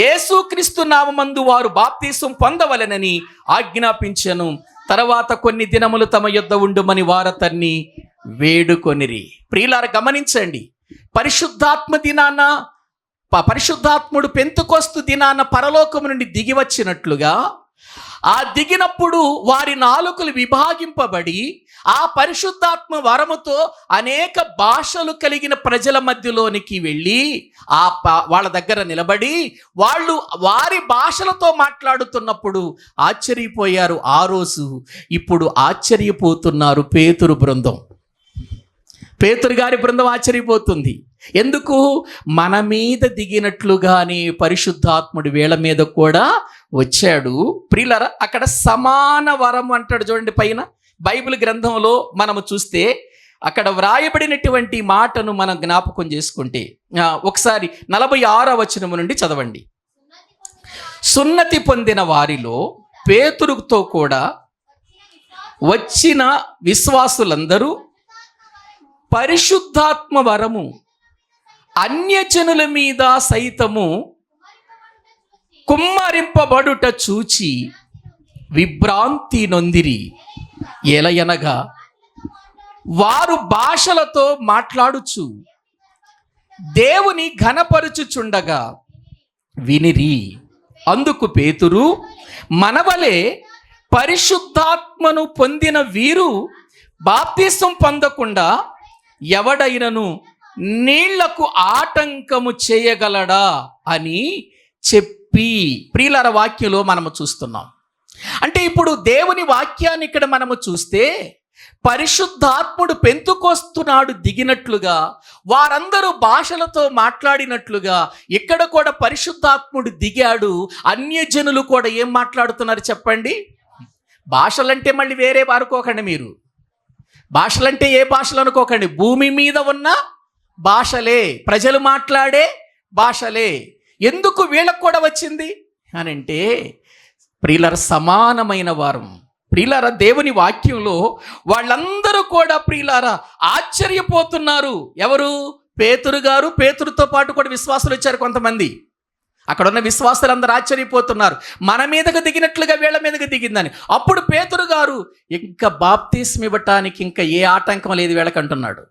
యేసుక్రీస్తు నామమందు వారు బాప్తిస్మం పొందవలెనని ఆజ్ఞాపించెను. తర్వాత కొన్ని దినములు తమ యొద్ద ఉండుమని వారతన్ని వేడుకొనిరి. ప్రియులారా గమనించండి, పరిశుద్ధాత్మ దినాన, పరిశుద్ధాత్ముడు పెంతెకొస్తు దినాన పరలోకము నుండి దిగి వచ్చినట్లుగా ఆ దిగినప్పుడు వారి నాలుకలు విభాగింపబడి ఆ పరిశుద్ధాత్మ వరముతో అనేక భాషలు కలిగిన ప్రజల మధ్యలోనికి వెళ్ళి వాళ్ళ దగ్గర నిలబడి వాళ్ళు వారి భాషలతో మాట్లాడుతున్నప్పుడు ఆశ్చర్యపోయారు ఆ రోజు. ఇప్పుడు ఆశ్చర్యపోతున్నారు పేతురు బృందం. పేతురు గారి బృందం ఆశ్చర్యపోతుంది. ఎందుకు? మన మీద దిగినట్లుగానే పరిశుద్ధాత్ముడు వీళ్ళ మీద కూడా వచ్చాడు. ప్రియులారా, అక్కడ సమాన వరం అంటాడు చూడండి. పైన బైబిల్ గ్రంథంలో మనము చూస్తే అక్కడ వ్రాయబడినటువంటి మాటను మనం జ్ఞాపకం చేసుకుంటే ఒకసారి 46వ వచనం నుండి చదవండి. సున్నతి పొందిన వారిలో పేతురుతో కూడా వచ్చిన విశ్వాసులందరూ పరిశుద్ధాత్మ వరము అన్యజనుల మీద సైతము కుమ్మరింపబడుట చూచి విభ్రాంతి నొందిరి. ఎలయనగా వారు భాషలతో మాట్లాడుచు దేవుని ఘనపరచుచుండగా వినిరి. అందుకు పేతురు, మనవలే పరిశుద్ధాత్మను పొందిన వీరు బాప్తిసం పొందకుండా ఎవడైనను నీళ్లకు ఆటంకము చేయగలడా అని చెప్పి. ప్రియులార వాక్యంలో మనము చూస్తున్నాం. అంటే ఇప్పుడు దేవుని వాక్యాన్ని ఇక్కడ మనము చూస్తే పరిశుద్ధాత్ముడు పెంతెకొస్తునాడు దిగినట్లుగా వారందరూ భాషలతో మాట్లాడినట్లుగా ఇక్కడ కూడా పరిశుద్ధాత్ముడు దిగాడు. అన్యజనులు కూడా ఏం మాట్లాడుతున్నారు చెప్పండి? భాషలంటే మళ్ళీ వేరే అనుకోకండి మీరు. భాషలంటే ఏ భాషలు అనుకోకండి, భూమి మీద ఉన్న భాషలే, ప్రజలు మాట్లాడే భాషలే. ఎందుకు వీళ్ళకు కూడా వచ్చింది అని అంటే ప్రియులార సమానమైన వారం. ప్రియులార దేవుని వాక్యంలో వాళ్ళందరూ కూడా ప్రియులార ఆశ్చర్యపోతున్నారు. ఎవరు? పేతురు గారు, పేతురుతో పాటు కూడా విశ్వాసులు వచ్చారు కొంతమంది. అక్కడ ఉన్న విశ్వాసులు అందరూ ఆశ్చర్యపోతున్నారు, మన మీదకు దిగినట్లుగా వీళ్ళ మీదకు దిగిందని. అప్పుడు పేతురు గారు, ఇంకా బాప్తిస్మం ఇవ్వటానికి ఇంకా ఏ ఆటంకం లేదు వీళ్ళకంటున్నాడు.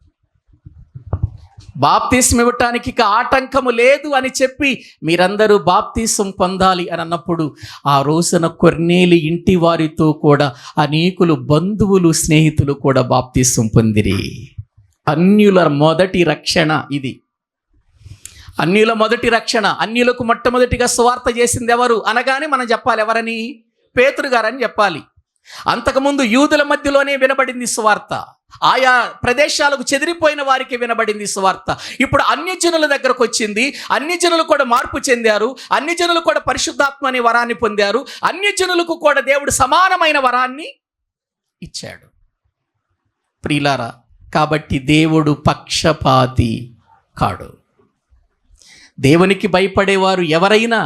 బాప్తిస్మం ఇవ్వటానికి ఇక ఆటంకము లేదు అని చెప్పి మీరందరూ బాప్తిస్మం పొందాలి అని అన్నప్పుడు ఆ రోజున కొర్నేలి ఇంటి వారితో కూడా అనేకులు బంధువులు స్నేహితులు కూడా బాప్తిస్మం పొందిరి. అన్యుల మొదటి రక్షణ ఇది. అన్యుల మొదటి రక్షణ. అన్యులకు మొట్టమొదటిగా సువార్త చేసింది ఎవరు అనగానే మనం చెప్పాలి ఎవరని? పేతురు గారని చెప్పాలి. అంతకుముందు యూదుల మధ్యలోనే వినబడింది సువార్త. ఆయా ప్రదేశాలకు చెదిరిపోయిన వారికి వినబడింది సువార్త. ఇప్పుడు అన్యజనుల దగ్గరకు వచ్చింది. అన్యజనులు కూడా మార్పు చెందారు. అన్యజనులు కూడా పరిశుద్ధాత్మ అనే వరాన్ని పొందారు. అన్యజనులకు కూడా దేవుడు సమానమైన వరాన్ని ఇచ్చాడు. ప్రియులారా, కాబట్టి దేవుడు పక్షపాతి కాడు. దేవునికి భయపడేవారు ఎవరైనా,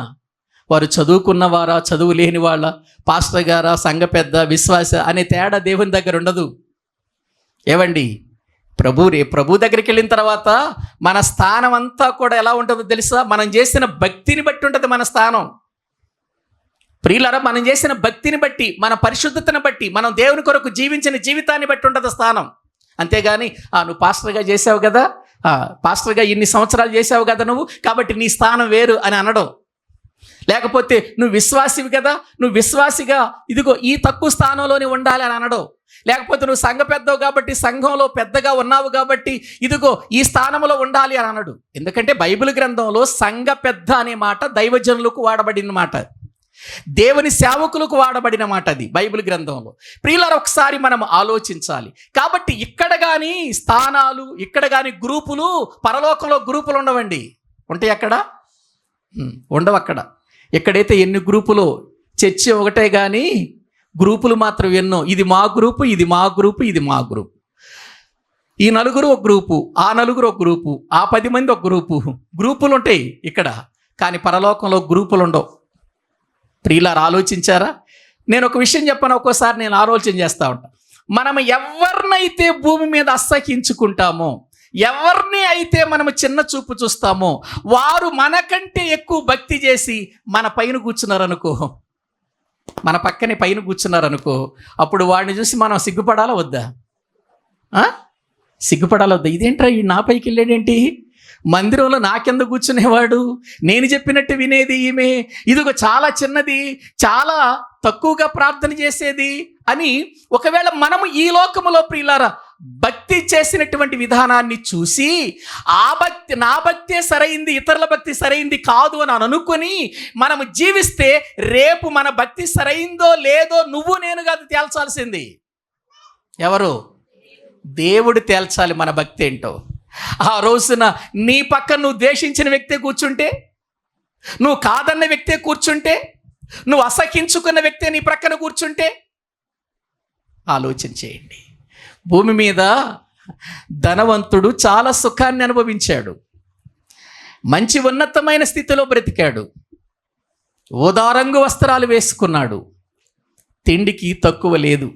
వారు చదువుకున్నవారా, చదువు లేని వాళ్ళ, పాస్టర్ గారా, సంఘ పెద్ద, విశ్వాస అనే తేడా దేవుని దగ్గర ఉండదు. ఏవండి, ప్రభు దగ్గరికి వెళ్ళిన తర్వాత మన స్థానం అంతా కూడా ఎలా ఉంటుందో తెలుసా? మనం చేసిన భక్తిని బట్టి ఉంటుంది మన స్థానం. ప్రియులారా, మనం చేసిన భక్తిని బట్టి, మన పరిశుద్ధతను బట్టి, మనం దేవుని కొరకు జీవించిన జీవితాన్ని బట్టి ఉంటుంది స్థానం. అంతేగాని నువ్వు పాస్టర్గా చేసావు కదా, పాస్టర్గా ఇన్ని సంవత్సరాలు చేసావు కదా నువ్వు, కాబట్టి నీ స్థానం వేరు అని అనడం. లేకపోతే నువ్వు విశ్వాసివి కదా, నువ్వు విశ్వాసిగా ఇదిగో ఈ తక్కువ స్థానంలోనే ఉండాలి అని అనడం. లేకపోతే నువ్వు సంఘ పెద్దవు కాబట్టి, సంఘంలో పెద్దగా ఉన్నావు కాబట్టి ఇదిగో ఈ స్థానంలో ఉండాలి అని అనడు. ఎందుకంటే బైబిల్ గ్రంథంలో సంఘ పెద్ద అనే మాట దైవజనులకు వాడబడిన మాట, దేవుని సేవకులకు వాడబడిన మాట అది బైబిల్ గ్రంథంలో. ప్రియులారా, ఒకసారి మనం ఆలోచించాలి. కాబట్టి ఇక్కడ కానీ స్థానాలు, ఇక్కడ కానీ గ్రూపులు, పరలోకంలో గ్రూపులు ఉండవండి. ఉంటాయి అక్కడ? ఉండవు. అక్కడ ఎక్కడైతే ఎన్ని గ్రూపులు, చర్చి ఒకటే కానీ గ్రూపులు మాత్రం ఎన్నో, ఇది మా గ్రూపు, ఇది మా గ్రూపు, ఇది మా గ్రూపు. ఈ నలుగురు ఒక గ్రూపు, ఆ నలుగురు ఒక గ్రూపు, ఆ 10 మంది ఒక గ్రూపు. గ్రూపులు ఉంటాయి ఇక్కడ, కానీ పరలోకంలో గ్రూపులు ఉండవు. ప్రియులారా, ఆలోచించారా? నేను ఒక విషయం చెప్పాను, ఒక్కోసారి నేను ఆలోచన చేస్తూ ఉంటాను. మనం ఎవరినైతే భూమి మీద అసహ్యించుకుంటామో, ఎవరిని అయితే మనము చిన్న చూపు చూస్తామో, వారు మనకంటే ఎక్కువ భక్తి చేసి మన పైన కూర్చున్నారనుకో, మన పక్కనే పైన కూర్చున్నారనుకో, అప్పుడు వాడిని చూసి మనం సిగ్గుపడాలా వద్దా? సిగ్గుపడాలా వద్దా? ఇదేంట్రా ఈ నా పైకి వెళ్ళాడేంటి, మందిరంలో నా కింద కూర్చునేవాడు, నేను చెప్పినట్టు వినేది ఈమె, ఇదిగో చాలా చిన్నది, చాలా తక్కువగా ప్రార్థన చేసేది అని ఒకవేళ మనము ఈ లోకములో ప్రియులారా భక్తి చేసినటువంటి విధానాన్ని చూసి ఆ భక్తి, నా భక్తే సరైంది, ఇతరుల భక్తి సరైంది కాదు అని అనుకొని మనము జీవిస్తే, రేపు మన భక్తి సరైందో లేదో నువ్వు నేను కాదు తేల్చాల్సింది. ఎవరు? దేవుడు తేల్చాలి మన భక్తి ఏంటో. ఆ రోజున నీ పక్కన నువ్వు ద్వేషించిన వ్యక్తే కూర్చుంటే, నువ్వు కాదన్న వ్యక్తే కూర్చుంటే, నువ్వు అసహించుకున్న వ్యక్తే నీ ప్రక్కన కూర్చుంటే, ఆలోచన చేయండి. భూమి మీద ధనవంతుడు చాలా సుఖాన్ని అనుభవించాడు, మంచి ఉన్నతమైన స్థితిలో బ్రతికాడు, ఓదారంగు వస్త్రాలు వేసుకున్నాడు, తిండికి తక్కువ లేదు.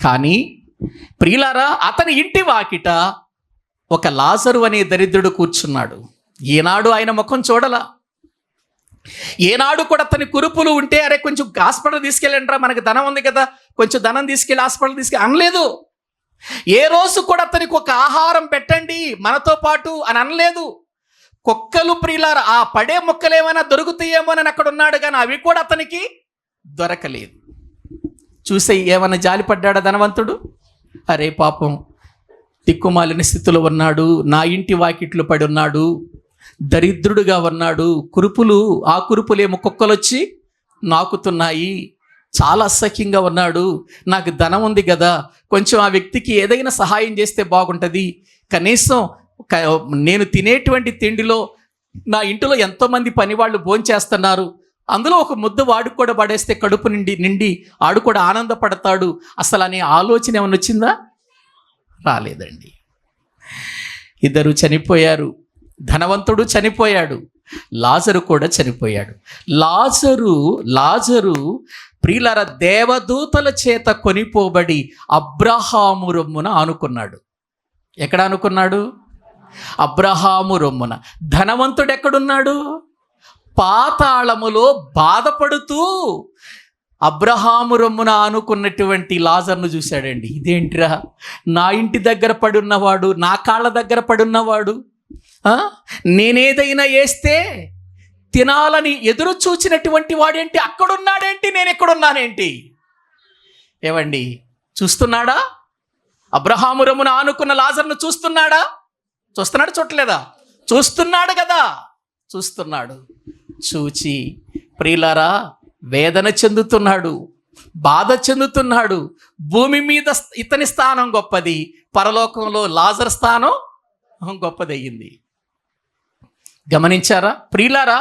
కానీ ప్రియులారా, అతని ఇంటి వాకిట ఒక లాజరు అనే దరిద్రుడు కూర్చున్నాడు. ఏనాడు ఆయన ముఖం చూడలా, ఏనాడు కూడా అతని కురుపులు ఉంటే అరే కొంచెం హాస్పిటల్ తీసుకెళ్ళండిరా, మనకి ధనం ఉంది కదా, కొంచెం ధనం తీసుకెళ్ళి హాస్పిటల్ తీసుకెళ్ళి అనలేదు. ఏ రోజు కూడా అతనికి ఒక ఆహారం పెట్టండి మనతో పాటు అని అనలేదు. కుక్కలు ప్రియులారా ఆ పడే మొక్కలు ఏమైనా దొరుకుతాయేమో అని అక్కడ ఉన్నాడు, కానీ అవి కూడా అతనికి దొరకలేదు. చూసే ఏమైనా జాలిపడ్డాడా ధనవంతుడు? అరే పాపం, దిక్కుమాలిన స్థితిలో ఉన్నాడు, నా ఇంటి వాకిట్లు పడి ఉన్నాడు, దరిద్రుడుగా ఉన్నాడు, కురుపులు, ఆ కురుపులేమో కుక్కలు వచ్చి నాకుతున్నాయి, చాలా అసహ్యంగా ఉన్నాడు, నాకు ధనం ఉంది కదా, కొంచెం ఆ వ్యక్తికి ఏదైనా సహాయం చేస్తే బాగుంటుంది, కనీసం నేను తినేటువంటి తిండిలో నా ఇంటిలో ఎంతోమంది పనివాళ్ళు భోంచేస్తున్నారు, అందులో ఒక ముద్ద వాడికి కూడా పడేస్తే కడుపు నిండి ఆడు కూడా ఆనందపడతాడు, అసలు అనే ఆలోచన ఏమైనా వచ్చిందా? రాలేదండి. ఇద్దరు చనిపోయారు. ధనవంతుడు చనిపోయాడు, లాజరు కూడా చనిపోయాడు. లాజరు ప్రియులారా దేవదూతల చేత కొనిపోబడి అబ్రహాము రొమ్మున ఆనుకున్నాడు. ఎక్కడ ఆనుకున్నాడు? అబ్రహాము రొమ్మున. ధనవంతుడు ఎక్కడున్నాడు? పాతాళములో బాధపడుతూ అబ్రహాము రొమ్మున ఆనుకున్నటువంటి లాజర్ను చూశాడండి. ఇదేంటిరా, నా ఇంటి దగ్గర పడున్నవాడు, నా కాళ్ళ దగ్గర పడున్నవాడు, నేనేదైనా వేస్తే తినాలని ఎదురు చూచినటువంటి వాడేంటి అక్కడున్నాడేంటి, నేను ఎక్కడున్నానేంటి? ఏవండి, చూస్తున్నాడా? అబ్రహాము రొమ్మున ఆనుకున్న లాజర్ను చూస్తున్నాడా? చూడలేదా? చూస్తున్నాడు కదా, చూస్తున్నాడు. చూచి ప్రియులారా వేదన చెందుతున్నాడు, బాధ చెందుతున్నాడు. భూమి మీద ఇతని స్థానం గొప్పది, పరలోకంలో లాజర్ స్థానం గొప్పదయ్యింది. గమనించారా ప్రియులారా?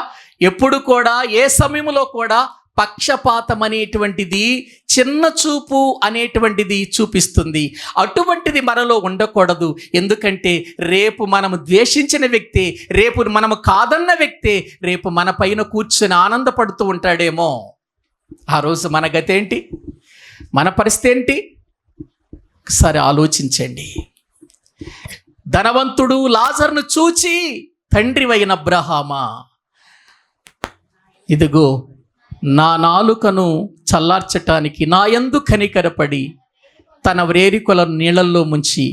ఎప్పుడు కూడా, ఏ సమయంలో కూడా పక్షపాతం అనేటువంటిది, చిన్న చూపు అనేటువంటిది చూపిస్తుంది. అటువంటిది మనలో ఉండకూడదు. ఎందుకంటే రేపు మనము ద్వేషించిన వ్యక్తి, రేపు మనము కాదన్న వ్యక్తి రేపు మన పైన కూర్చొని ఆనందపడుతూ ఉంటాడేమో. ఆ రోజు మన గతి ఏంటి, మన పరిస్థితి ఏంటి? ఒకసారి ఆలోచించండి. ధనవంతుడు లాజర్ను చూచి, తండ్రివైన అబ్రహామా, ఇదిగో నా నాలుకను చల్లార్చటానికి నా యందు కనికరపడి తన వ్రేరికలను నీళ్ళల్లో ముంచి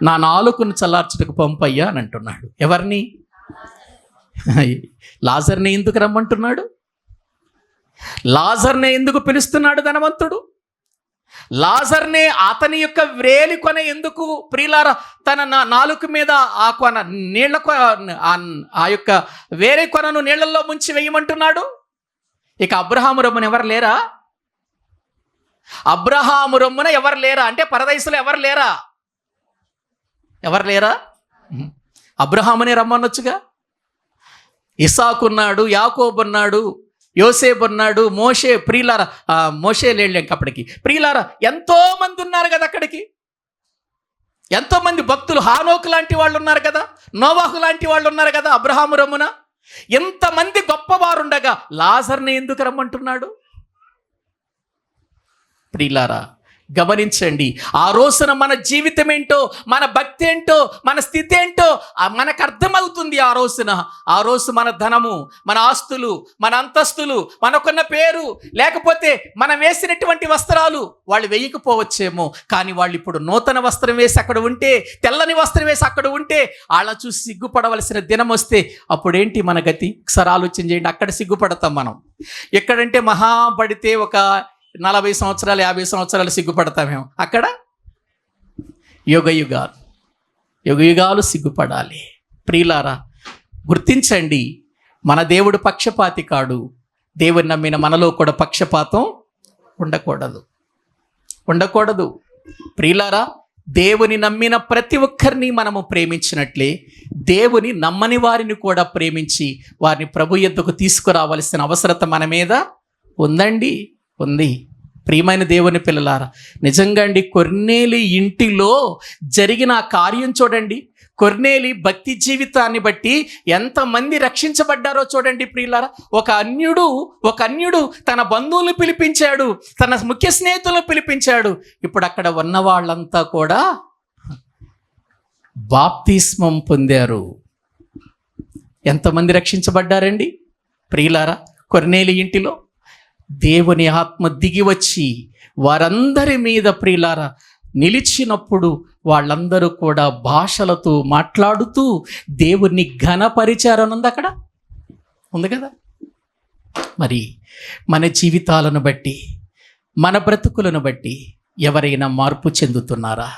నా నాలుకను చల్లార్చటకు పంపయ్యా అని అంటున్నాడు. ఎవరిని? లాజర్ని ఎందుకు రమ్మంటున్నాడు? లాజర్నే ఎందుకు పిలుస్తున్నాడు ధనవంతుడు? లాజర్నే అతని యొక్క వ్రేలి కొన ఎందుకు ప్రియులారా తన నాలుక మీద ఆ కొన నీళ్ళ ఆ యొక్క వేరే కొనను నీళ్ళల్లో ముంచి వేయమంటున్నాడు? ఇక అబ్రహాము రొమ్మున ఎవరు లేరా? అబ్రహాము రొమ్మున ఎవరు లేరా అంటే పరదేశంలో ఎవరు లేరా? ఎవరు లేరా? అబ్రహామునే రమ్మనొచ్చుగా. ఇస్సాకు ఉన్నాడు, యాకోబు ఉన్నాడు, యోసేపు ఉన్నాడు, మోషే, ప్రియులారా, మోషే లేళ్ళం అప్పటికి, ప్రియులారా ఎంతో మంది ఉన్నారు కదా అక్కడికి, ఎంతోమంది భక్తులు, హానోకు లాంటి వాళ్ళు ఉన్నారు కదా, నోవాహు లాంటి వాళ్ళు ఉన్నారు కదా, అబ్రహాము రమ్మున ఎంతమంది గొప్పవారుండగా లాజర్ని ఎందుకు రమ్మంటున్నాడు? ప్రియులారా గమనించండి, ఆ రోజున మన జీవితం ఏంటో, మన భక్తి ఏంటో, మన స్థితి ఏంటో మనకు అర్థమవుతుంది. ఆ రోజు మన ధనము, మన ఆస్తులు, మన అంతస్తులు, మనకున్న పేరు, లేకపోతే మనం వేసినటువంటి వస్త్రాలు వాళ్ళు వేయకపోవచ్చేమో, కానీ వాళ్ళు ఇప్పుడు నూతన వస్త్రం వేసి అక్కడ ఉంటే, తెల్లని వస్త్రం వేసి అక్కడ ఉంటే, వాళ్ళ చూసి సిగ్గుపడవలసిన దినం వస్తే అప్పుడేంటి మన గతి? ఒకసారి ఆలోచన చేయండి. అక్కడ సిగ్గుపడతాం మనం. ఎక్కడంటే మహాపడితే ఒక 40 సంవత్సరాలు 50 సంవత్సరాలు సిగ్గుపడతామేమో, అక్కడ యుగాలు సిగ్గుపడాలి. ప్రియులారా గుర్తించండి, మన దేవుడు పక్షపాతి కాడు. దేవుని నమ్మిన మనలో కూడా పక్షపాతం ఉండకూడదు. ప్రియులారా దేవుని నమ్మిన ప్రతి ఒక్కరిని మనము ప్రేమించినట్లే దేవుని నమ్మని వారిని కూడా ప్రేమించి వారిని ప్రభు యొద్దకు తీసుకురావాల్సిన అవసరత మన మీద ఉంది. ప్రియమైన దేవుని పిల్లలారా, నిజంగా అండి, కొర్నేలి ఇంటిలో జరిగిన ఆ కార్యం చూడండి. కొర్నేలి భక్తి జీవితాన్ని బట్టి ఎంతమంది రక్షించబడ్డారో చూడండి ప్రియులారా. ఒక అన్యుడు తన బంధువులను పిలిపించాడు, తన ముఖ్య స్నేహితులను పిలిపించాడు. ఇప్పుడు అక్కడ ఉన్న వాళ్ళంతా కూడా బాప్తిస్మం పొందారు. ఎంతమంది రక్షించబడ్డారండి ప్రియులారా? కొర్నేలి ఇంటిలో దేవుని ఆత్మ దిగి వచ్చి వారందరి మీద ప్రియులారా నిలిచినప్పుడు వాళ్ళందరూ కూడా భాషలతో మాట్లాడుతూ దేవుణ్ణి ఘనపరిచారనుంది, అక్కడ ఉంది కదా. మరి మన జీవితాలను బట్టి, మన బ్రతుకులను బట్టి ఎవరైనా మార్పు చెందుతున్నారా?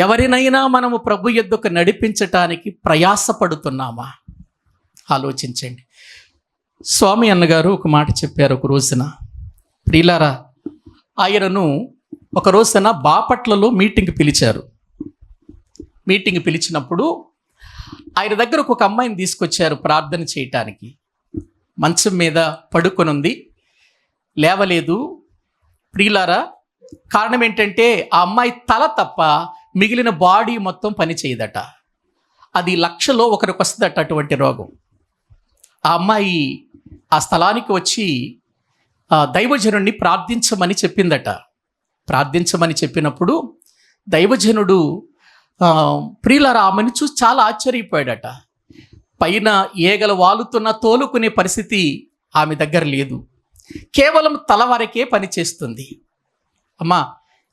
ఎవరినైనా మనము ప్రభు యొద్దకు నడిపించటానికి ప్రయాసపడుతున్నామా? ఆలోచించండి. స్వామి అన్నగారు ఒక మాట చెప్పారు ఒక రోజున. ప్రియులారా, ఆయనను ఒక రోజున బాపట్లలో మీటింగ్ పిలిచారు. మీటింగ్ పిలిచినప్పుడు ఆయన దగ్గరకు ఒక అమ్మాయిని తీసుకొచ్చారు ప్రార్థన చేయటానికి. మంచం మీద పడుకొని ఉంది, లేవలేదు. ప్రియులారా కారణం ఏంటంటే ఆ అమ్మాయి తల తప్ప మిగిలిన బాడీ మొత్తం పని చేయదట. అది 1,00,000లో ఒకరికి వస్తుందట అటువంటి రోగం. ఆ అమ్మాయి ఆ స్థలానికి వచ్చి దైవజనుడిని ప్రార్థించమని చెప్పిందట. ప్రార్థించమని చెప్పినప్పుడు దైవజనుడు ప్రియులారా ఆమెను చూసి చాలా ఆశ్చర్యపోయాడట. పైన ఈగలు వాలుతున్న తోలుకునే పరిస్థితి ఆమె దగ్గర లేదు, కేవలం తల వరకే పనిచేస్తుంది. అమ్మా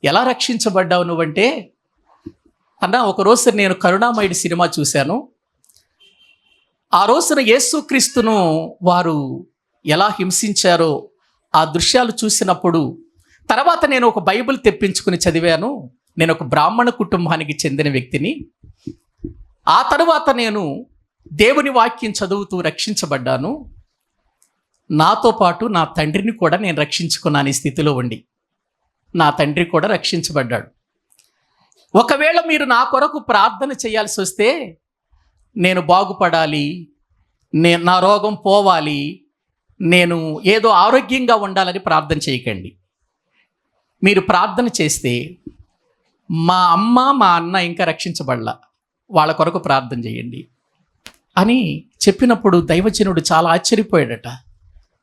ఎలా రక్షించబడ్డావు నువ్వంటే, అన్న ఒకరోజు నేను కరుణామయుడి సినిమా చూశాను. ఆ రోజున యేసుక్రీస్తును వారు ఎలా హింసించారో ఆ దృశ్యాలు చూసినప్పుడు తర్వాత నేను ఒక బైబిల్ తెప్పించుకుని చదివాను. నేను ఒక బ్రాహ్మణ కుటుంబానికి చెందిన వ్యక్తిని. ఆ తరువాత నేను దేవుని వాక్యం చదువుతూ రక్షించబడ్డాను. నాతో పాటు నా తండ్రిని కూడా నేను రక్షించుకున్నాను. ఈ స్థితిలో ఉండి నా తండ్రి కూడా రక్షించబడ్డాడు. ఒకవేళ మీరు నా కొరకు ప్రార్థన చేయాల్సి వస్తే, నేను బాగుపడాలి, నా రోగం పోవాలి, నేను ఏదో ఆరోగ్యంగా ఉండాలని ప్రార్థన చేయకండి. మీరు ప్రార్థన చేస్తే మా అమ్మ మా అన్న ఇంకా రక్షించబడలా, వాళ్ళ కొరకు ప్రార్థన చేయండి అని చెప్పినప్పుడు దైవజనుడు చాలా ఆశ్చర్యపోయాడట.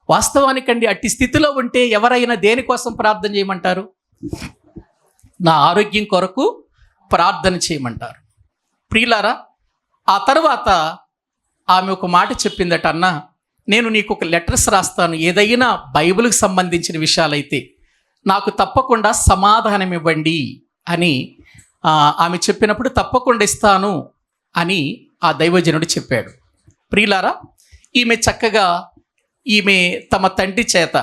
వాస్తవానికండి అట్టి స్థితిలో ఉంటే ఎవరైనా దేనికోసం ప్రార్థన చేయమంటారు? నా ఆరోగ్యం కొరకు ప్రార్థన చేయమంటారు. ప్రియులారా ఆ తర్వాత ఆమె ఒక మాట చెప్పిందట, అన్న నేను నీకు ఒక లెటర్స్ రాస్తాను, ఏదైనా బైబిల్కి సంబంధించిన విషయాలైతే నాకు తప్పకుండా సమాధానం ఇవ్వండి అని ఆమె చెప్పినప్పుడు తప్పకుండా ఇస్తాను అని ఆ దైవజనుడు చెప్పాడు. ప్రియులారా ఈమె చక్కగా తమ తండ్రి చేత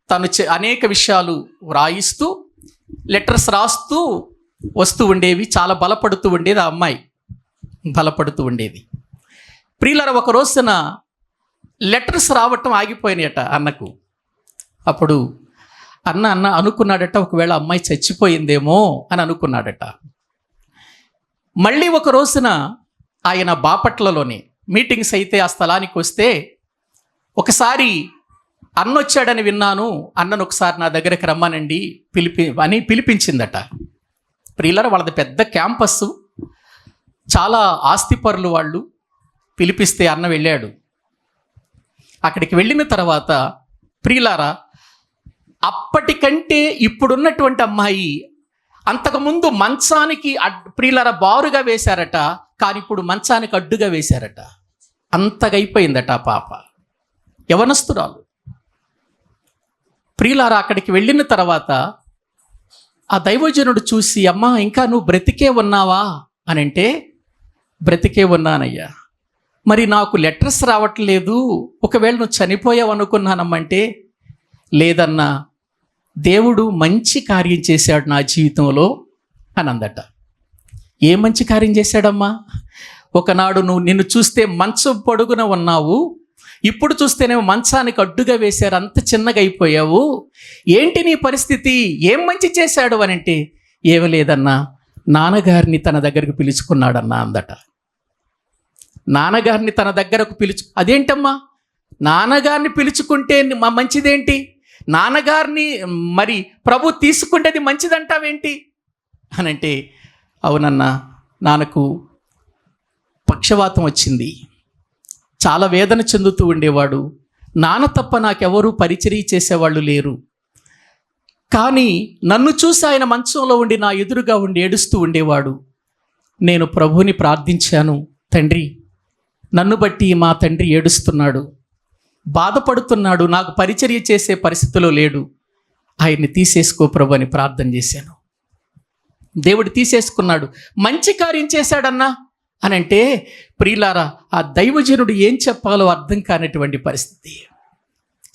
తను అనేక విషయాలు వ్రాయిస్తూ లెటర్స్ రాస్తూ వస్తూ ఉండేవి. చాలా బలపడుతూ ఉండేది ఆ అమ్మాయి, బలపడుతూ ఉండేది. ప్రియులారా ఒక రోజున లెటర్స్ రావటం ఆగిపోయినాయట అన్నకు. అప్పుడు అన్న అనుకున్నాడట, ఒకవేళ అమ్మాయి చచ్చిపోయిందేమో అని అనుకున్నాడట. మళ్ళీ ఒక రోజున ఆయన బాపట్లలోనే మీటింగ్స్ అయితే ఆ స్థలానికి వస్తే ఒకసారి అన్న వచ్చాడని విన్నాను, అన్నను ఒకసారి నా దగ్గరికి రమ్మనండి పిలిపించిందట. ప్రియులారా, వాళ్ళది పెద్ద క్యాంపస్, చాలా ఆస్తిపరులు వాళ్ళు. పిలిపిస్తే అన్న వెళ్ళాడు. అక్కడికి వెళ్ళిన తర్వాత ప్రియులారా, అప్పటికంటే ఇప్పుడున్నటువంటి అమ్మాయి అంతకుముందు మంచానికి ప్రియులారా బారుగా వేశారట, కానీ ఇప్పుడు మంచానికి అడ్డుగా వేశారట. అంతగైపోయిందట ఆ పాప, యవనస్తురాలు. ప్రియులారా, అక్కడికి వెళ్ళిన తర్వాత ఆ దైవజనుడు చూసి, అమ్మా ఇంకా నువ్వు బ్రతికే ఉన్నావా అని అంటే, బ్రతికే ఉన్నానయ్యా, మరి నాకు లెటర్స్ రావట్లేదు, ఒకవేళ నువ్వు చనిపోయావు అనుకున్నానమ్మంటే, లేదన్నా, దేవుడు మంచి కార్యం చేశాడు నా జీవితంలో అని అందట. ఏ మంచి కార్యం చేశాడమ్మా? ఒకనాడు నిన్ను చూస్తే మంచం పొడుగున ఉన్నావు, ఇప్పుడు చూస్తేనేమో మంచానికి అడ్డుగా వేశారు, అంత చిన్నగా అయిపోయావు, ఏంటి నీ పరిస్థితి, ఏం మంచి చేశాడు అని అంటే, ఏమీ లేదన్నా, నాన్నగారిని తన దగ్గరకు పిలుచుకున్నాడన్నా అందట. నాన్నగారిని తన దగ్గరకు అదేంటమ్మా, నాన్నగారిని పిలుచుకుంటే మా మంచిదేంటి, నాన్నగారిని మరి ప్రభు తీసుకుంటే అది మంచిదంటావేంటి అని అంటే, అవునన్నా, నాన్నకు పక్షవాతం వచ్చింది, చాలా వేదన చెందుతూ ఉండేవాడు, నాన్న తప్ప నాకెవరూ పరిచర్య చేసేవాళ్ళు లేరు, కానీ నన్ను చూసి ఆయన మంచంలో ఉండి నా ఎదురుగా ఉండి ఏడుస్తూ ఉండేవాడు. నేను ప్రభువుని ప్రార్థించాను, తండ్రి నన్ను బట్టి మా తండ్రి ఏడుస్తున్నాడు, బాధపడుతున్నాడు, నాకు పరిచర్య చేసే పరిస్థితిలో లేడు, ఆయన్ని తీసేసుకో ప్రభు అని ప్రార్థన చేశాను. దేవుడు తీసేసుకున్నాడు, మంచి కార్యం చేశాడన్నా అని అంటే, ప్రియులారా, ఆ దైవజనుడు ఏం చెప్పాలో అర్థం కానటువంటి పరిస్థితి.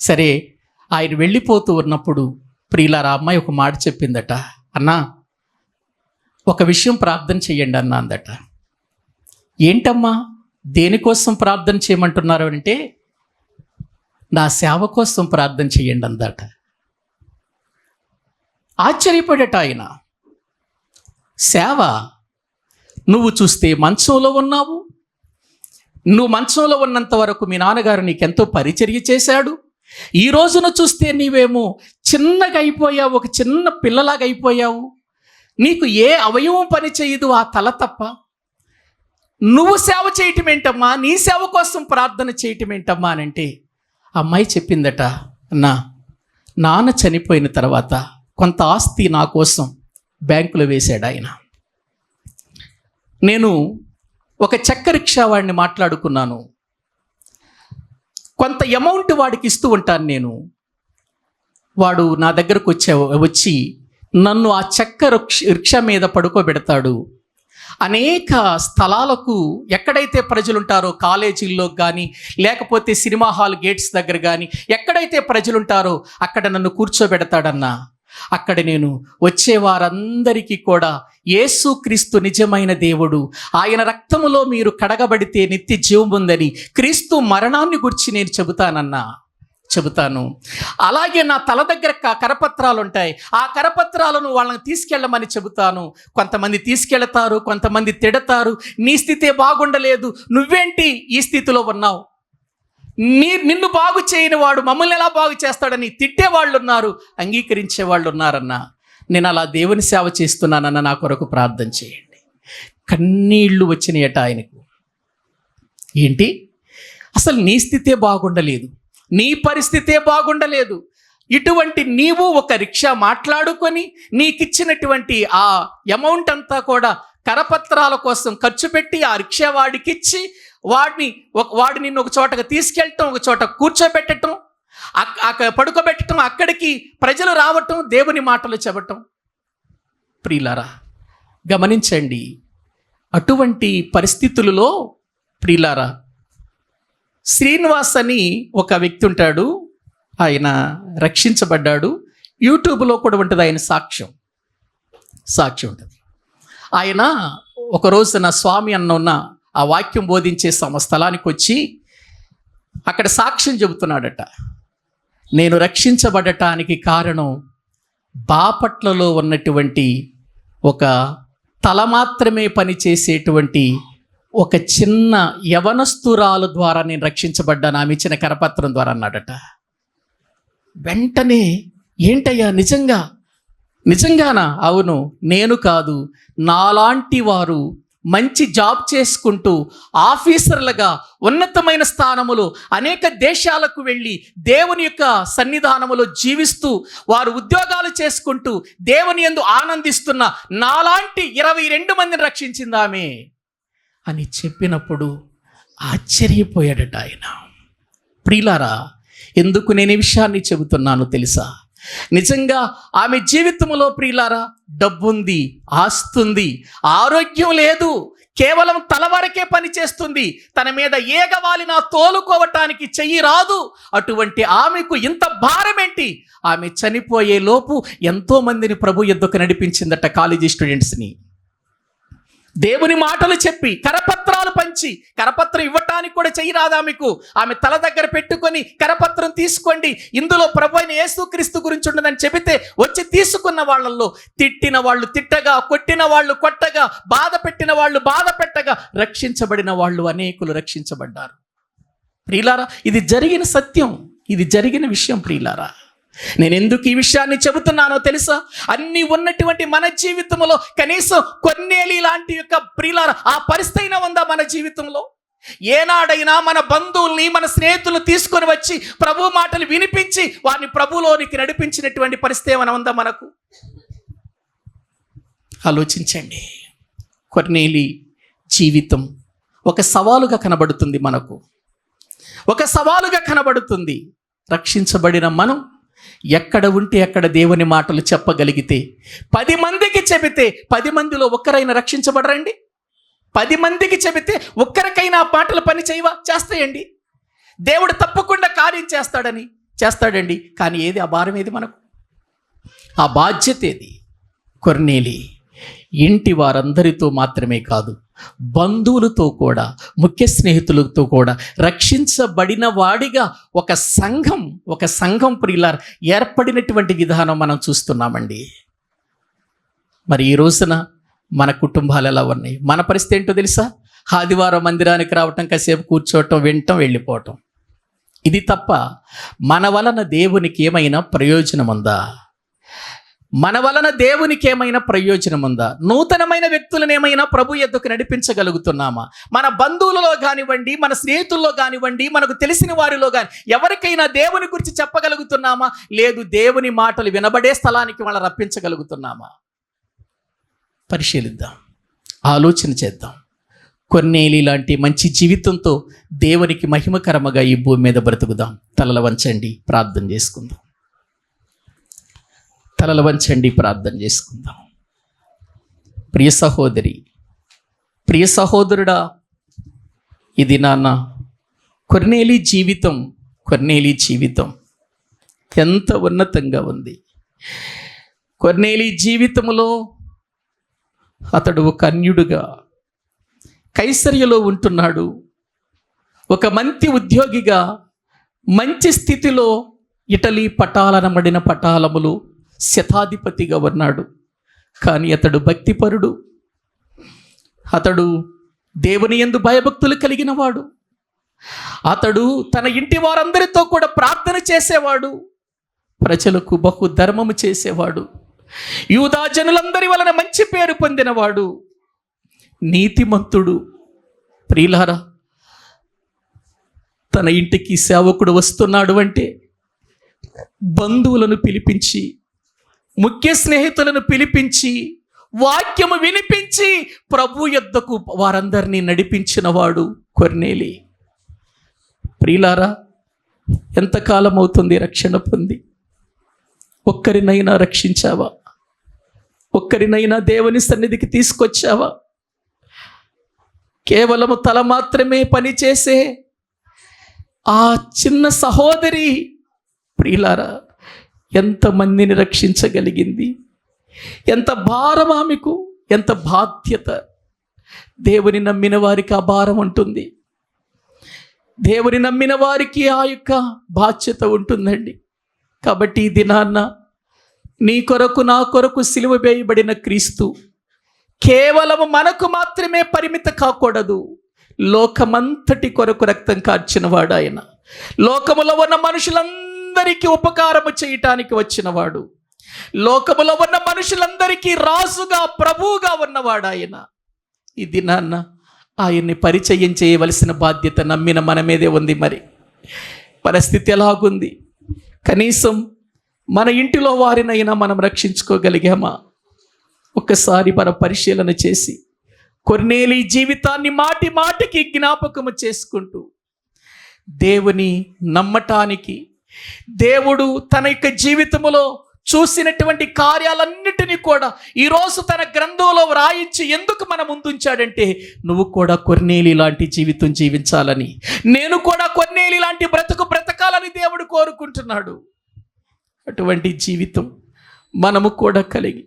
సరే, ఆయన వెళ్ళిపోతూ ఉన్నప్పుడు ప్రియులారా, అమ్మాయి ఒక మాట చెప్పిందట, అన్నా ఒక విషయం ప్రార్థన చెయ్యండి అన్నా అందట. ఏంటమ్మా, దేనికోసం ప్రార్థన చేయమంటున్నారు అంటే, నా సేవ కోసం ప్రార్థన చెయ్యండి అందట. ఆశ్చర్యపడట ఆయన. సేవ? నువ్వు చూస్తే మంచంలో ఉన్నావు, నువ్వు మంచంలో ఉన్నంత వరకు మీ నాన్నగారు నీకెంతో పరిచర్య చేశాడు, ఈ రోజున చూస్తే నీవేమో చిన్నగా అయిపోయావు, ఒక చిన్న పిల్లలాగా అయిపోయావు, నీకు ఏ అవయవం పని చేయదు, ఆ తల తప్ప. నువ్వు సేవ చేయటం ఏంటమ్మా, నీ సేవ కోసం ప్రార్థన చేయటం ఏంటమ్మా అని అంటే, అమ్మాయి చెప్పిందట, నాన్న చనిపోయిన తర్వాత కొంత ఆస్తి నా కోసం బ్యాంకులో వేశాడు ఆయన. నేను ఒక చెక్క రిక్షా వాడిని మాట్లాడుకున్నాను, కొంత అమౌంట్ వాడికి ఇస్తూ ఉంటాను నేను. వాడు నా దగ్గరకు వచ్చి నన్ను ఆ చెక్క రిక్షా మీద పడుకోబెడతాడు. అనేక స్థలాలకు, ఎక్కడైతే ప్రజలు ఉంటారో, కాలేజీల్లో కానీ లేకపోతే సినిమా హాల్ గేట్స్ దగ్గర కానీ ఎక్కడైతే ప్రజలు ఉంటారో అక్కడ నన్ను కూర్చోబెడతాడన్నా. అక్కడ నేను వచ్చే వారందరికీ కూడా యేసుక్రీస్తు నిజమైన దేవుడు, ఆయన రక్తములో మీరు కడగబడితే నిత్య జీవం ఉందని, క్రీస్తు మరణాన్ని గురించి నేను చెబుతాను. అలాగే నా తల దగ్గర కరపత్రాలు ఉంటాయి, ఆ కరపత్రాలను వాళ్ళని తీసుకెళ్ళమని చెబుతాను. కొంతమంది తీసుకెళ్తారు, కొంతమంది తిడతారు, నీ స్థితే బాగుండలేదు, నువ్వేంటి ఈ స్థితిలో ఉన్నావు, నిన్ను బాగు చేయని వాడు మమ్మల్ని ఎలా బాగు చేస్తాడని తిట్టేవాళ్ళు ఉన్నారు, అంగీకరించే వాళ్ళు ఉన్నారన్నా. నేను అలా దేవుని సేవ చేస్తున్నానన్న, నా కొరకు ప్రార్థన చేయండి. కన్నీళ్లు వచ్చినాయట ఆయనకు. ఏంటి, అసలు నీ స్థితే బాగుండలేదు, నీ పరిస్థితే బాగుండలేదు, ఇటువంటి నీవు ఒక రిక్షా మాట్లాడుకొని నీకిచ్చినటువంటి ఆ అమౌంట్ అంతా కూడా కరపత్రాల కోసం ఖర్చు పెట్టి ఆ రిక్షా వాడికిచ్చి వాడు నిన్ను ఒక చోటకు తీసుకెళ్ళటం, ఒక చోట కూర్చోబెట్టడం, పడుకోబెట్టడం, అక్కడికి ప్రజలు రావటం, దేవుని మాటలు చెప్పటం. ప్రియులారా గమనించండి, అటువంటి పరిస్థితులలో ప్రియులారా, శ్రీనివాస్ అని ఒక వ్యక్తి ఉంటాడు, ఆయన రక్షించబడ్డాడు. యూట్యూబ్లో కూడా ఉంటుంది ఆయన సాక్ష్యం ఉంటుంది. ఆయన ఒక రోజున స్వామి అన్న ఆ వాక్యం బోధించే స్థలానికి వచ్చి అక్కడ సాక్ష్యం చెబుతున్నాడట. నేను రక్షించబడటానికి కారణం బాపట్లలో ఉన్నటువంటి ఒక తల మాత్రమే పనిచేసేటువంటి ఒక చిన్న యవనస్తురాలు ద్వారా నేను రక్షించబడ్డాను, ఆమె ఇచ్చిన కరపత్రం ద్వారా అన్నాడట. వెంటనే, ఏంటయ్యా నిజంగానా? అవును, నేను కాదు, నాలాంటి వారు మంచి జాబ్ చేసుకుంటూ ఆఫీసర్లుగా ఉన్నతమైన స్థానములో అనేక దేశాలకు వెళ్ళి దేవుని యొక్క సన్నిధానములో జీవిస్తూ వారు ఉద్యోగాలు చేసుకుంటూ దేవుని యందు ఆనందిస్తున్న నాలాంటి 22 మందిని రక్షించింది ఆమె అని చెప్పినప్పుడు ఆశ్చర్యపోయాడట ఆయన. ప్రియులారా, ఎందుకు నేను ఈ విషయాన్ని చెబుతున్నానో తెలుసా? నిజంగా ఆమె జీవితంలో ప్రియులారా డబ్బుంది, ఆస్తుంది, ఆరోగ్యం లేదు, కేవలం తల వరకే పని చేస్తుంది, తన మీద ఏగవాలినా తోలుకోవటానికి చెయ్యి రాదు. అటువంటి ఆమెకు ఇంత భారం ఏంటి? ఆమె చనిపోయే లోపు ఎంతో మందిని ప్రభు యొద్దకు నడిపించిందట, కాలేజీ స్టూడెంట్స్ని. దేవుని మాటలు చెప్పి కరపత్రాలు పంచి, కరపత్రం ఇవ్వటానికి కూడా చెయ్యి రాదా మీకు? ఆమె తల దగ్గర పెట్టుకొని కరపత్రం తీసుకోండి, ఇందులో ప్రభు అయిన యేసుక్రీస్తు గురించి ఉండదని చెబితే వచ్చి తీసుకున్న వాళ్ళల్లో తిట్టిన వాళ్ళు తిట్టగా, కొట్టిన వాళ్ళు కొట్టగా, బాధ పెట్టిన వాళ్ళు బాధ పెట్టగా రక్షించబడిన వాళ్ళు అనేకులు రక్షించబడ్డారు. ప్రియులారా, ఇది జరిగిన సత్యం, ఇది జరిగిన విషయం. ప్రియులారా, నేను ఎందుకు ఈ విషయాన్ని చెబుతున్నానో తెలుసా? అన్ని ఉన్నటువంటి మన జీవితంలో కనీసం కొన్నేలి లాంటి యొక్క ప్రియులారా ఆ పరిస్థితి అయినా ఉందా మన జీవితంలో? ఏనాడైనా మన బంధువుల్ని, మన స్నేహితులను తీసుకొని వచ్చి ప్రభు మాటలు వినిపించి వారిని ప్రభులోనికి నడిపించినటువంటి పరిస్థితి ఏమైనా ఉందా మనకు? ఆలోచించండి. కొర్నేలి జీవితం ఒక సవాలుగా కనబడుతుంది మనకు, ఒక సవాలుగా కనబడుతుంది. రక్షించబడిన మనం ఎక్కడ ఉంటే అక్కడ దేవుని మాటలు చెప్పగలిగితే, 10 మందికి చెబితే 10 మందిలో ఒక్కరైనా రక్షించబడరండి? 10 మందికి చెబితే ఒక్కరికైనా ఆ మాటలు పని చేయవా? చేస్తాయండి. దేవుడు తప్పకుండా కార్యం చేస్తాడండి. కానీ ఏది ఆ భారం? ఏది మనకు? ఆ బాధ్యత ఏది? కొర్నేలి ఇంటి వారందరితో మాత్రమే కాదు, బంధువులతో కూడా, ముఖ్య స్నేహితులతో కూడా రక్షించబడిన వాడిగా ఒక సంఘం ప్రియులారా ఏర్పడినటువంటి విధానం మనం చూస్తున్నామండి. మరి ఈ రోజున మన కుటుంబాలు ఎలా ఉన్నాయి? మన పరిస్థితి ఏంటో తెలుసా? ఆదివారం మందిరానికి రావటం, కాసేపు కూర్చోవటం, వినటం, వెళ్ళిపోవటం. ఇది తప్ప మన వలన దేవునికి ఏమైనా ప్రయోజనం ఉందా? మన వలన దేవునికి ఏమైనా ప్రయోజనం ఉందా? నూతనమైన వ్యక్తులను ఏమైనా ప్రభు యొద్దకు నడిపించగలుగుతున్నామా? మన బంధువులలో కానివ్వండి, మన స్నేహితుల్లో కానివ్వండి, మనకు తెలిసిన వారిలో కానీ ఎవరికైనా దేవుని గురించి చెప్పగలుగుతున్నామా? లేదు, దేవుని మాటలు వినబడే స్థలానికి వాళ్ళ రప్పించగలుగుతున్నామా? పరిశీలిద్దాం, ఆలోచన చేద్దాం. కొర్నేలి లాంటి మంచి జీవితంతో దేవునికి మహిమకరముగా ఈ భూమి మీద బ్రతుకుదాం. తలలు వంచండి, ప్రార్థన చేసుకుందాం. తలలు వంచండి, ప్రార్థన చేసుకుందాం. ప్రియ సహోదరి, ప్రియ సహోదరుడా, ఇది నాన్న కొర్నేలి జీవితం ఎంత ఉన్నతంగా ఉంది. కొర్నేలి జీవితంలో అతడు ఒక అన్యుడుగా కైసరియలో ఉంటున్నాడు. ఒక మంచి ఉద్యోగిగా మంచి స్థితిలో ఇటలీ పటాలనబడిన పటాలములు శతాధిపతిగా ఉన్నాడు. కానీ అతడు భక్తిపరుడు, అతడు దేవుని యందు భయభక్తులు కలిగిన వాడు. అతడు తన ఇంటి వారందరితో కూడా ప్రార్థన చేసేవాడు, ప్రజలకు బహు ధర్మము చేసేవాడు, యూదా జనులందరి వలన మంచి పేరు పొందినవాడు, నీతిమంతుడు. ప్రియులారా, తన ఇంటికి సేవకుడు వస్తున్నాడు అంటే బంధువులను పిలిపించి, ముఖ్య స్నేహితులను పిలిపించి, వాక్యము వినిపించి ప్రభు యొద్దకు వారందరినీ నడిపించినవాడు కొర్నేలి. ప్రియులారా, ఎంతకాలం అవుతుంది రక్షణ పొంది? ఒక్కరినైనా రక్షించావా? ఒక్కరినైనా దేవుని సన్నిధికి తీసుకొచ్చావా? కేవలము తల మాత్రమే పనిచేసే ఆ చిన్న సహోదరి ప్రియులారా ఎంతమందిని రక్షించగలిగింది? ఎంత భారం ఆమెకు, ఎంత బాధ్యత. దేవుని నమ్మిన వారికి ఆ భారం ఉంటుంది, దేవుని నమ్మిన వారికి ఆ యొక్క బాధ్యత ఉంటుందండి. కాబట్టి ఈ దినాన్న నీ కొరకు, నా కొరకు సిలువ వేయబడిన క్రీస్తు కేవలము మనకు మాత్రమే పరిమిత కాకూడదు. లోకమంతటి కొరకు రక్తం కార్చిన వాడు ఆయన. లోకములో ఉన్న మనుషులందరి అందరికీ ఉపకారము చేయటానికి వచ్చినవాడు. లోకములో ఉన్న మనుషులందరికీ రాజుగా, ప్రభువుగా ఉన్నవాడు ఆయన. ఇది నాన్న ఆయన్ని పరిచయం చేయవలసిన బాధ్యత నమ్మిన మన మీదే ఉంది. మరి పరిస్థితి ఎలాగుంది? కనీసం మన ఇంటిలో వారినైనా మనం రక్షించుకోగలిగామా? ఒక్కసారి మన పరిశీలన చేసి కొర్నేలి జీవితాన్ని మాటి మాటికి జ్ఞాపకము చేసుకుంటూ దేవుని నమ్మటానికి, దేవుడు తన యొక్క జీవితంలో చూసినటువంటి కార్యాలన్నిటినీ కూడా ఈరోజు తన గ్రంథంలో వ్రాయించి ఎందుకు మన ముందుంచాడంటే, నువ్వు కూడా కొర్నేలి లాంటి జీవితం జీవించాలని, నేను కూడా కొర్నేలి లాంటి బ్రతుకు బ్రతకాలని దేవుడు కోరుకుంటున్నాడు. అటువంటి జీవితం మనము కూడా కలిగి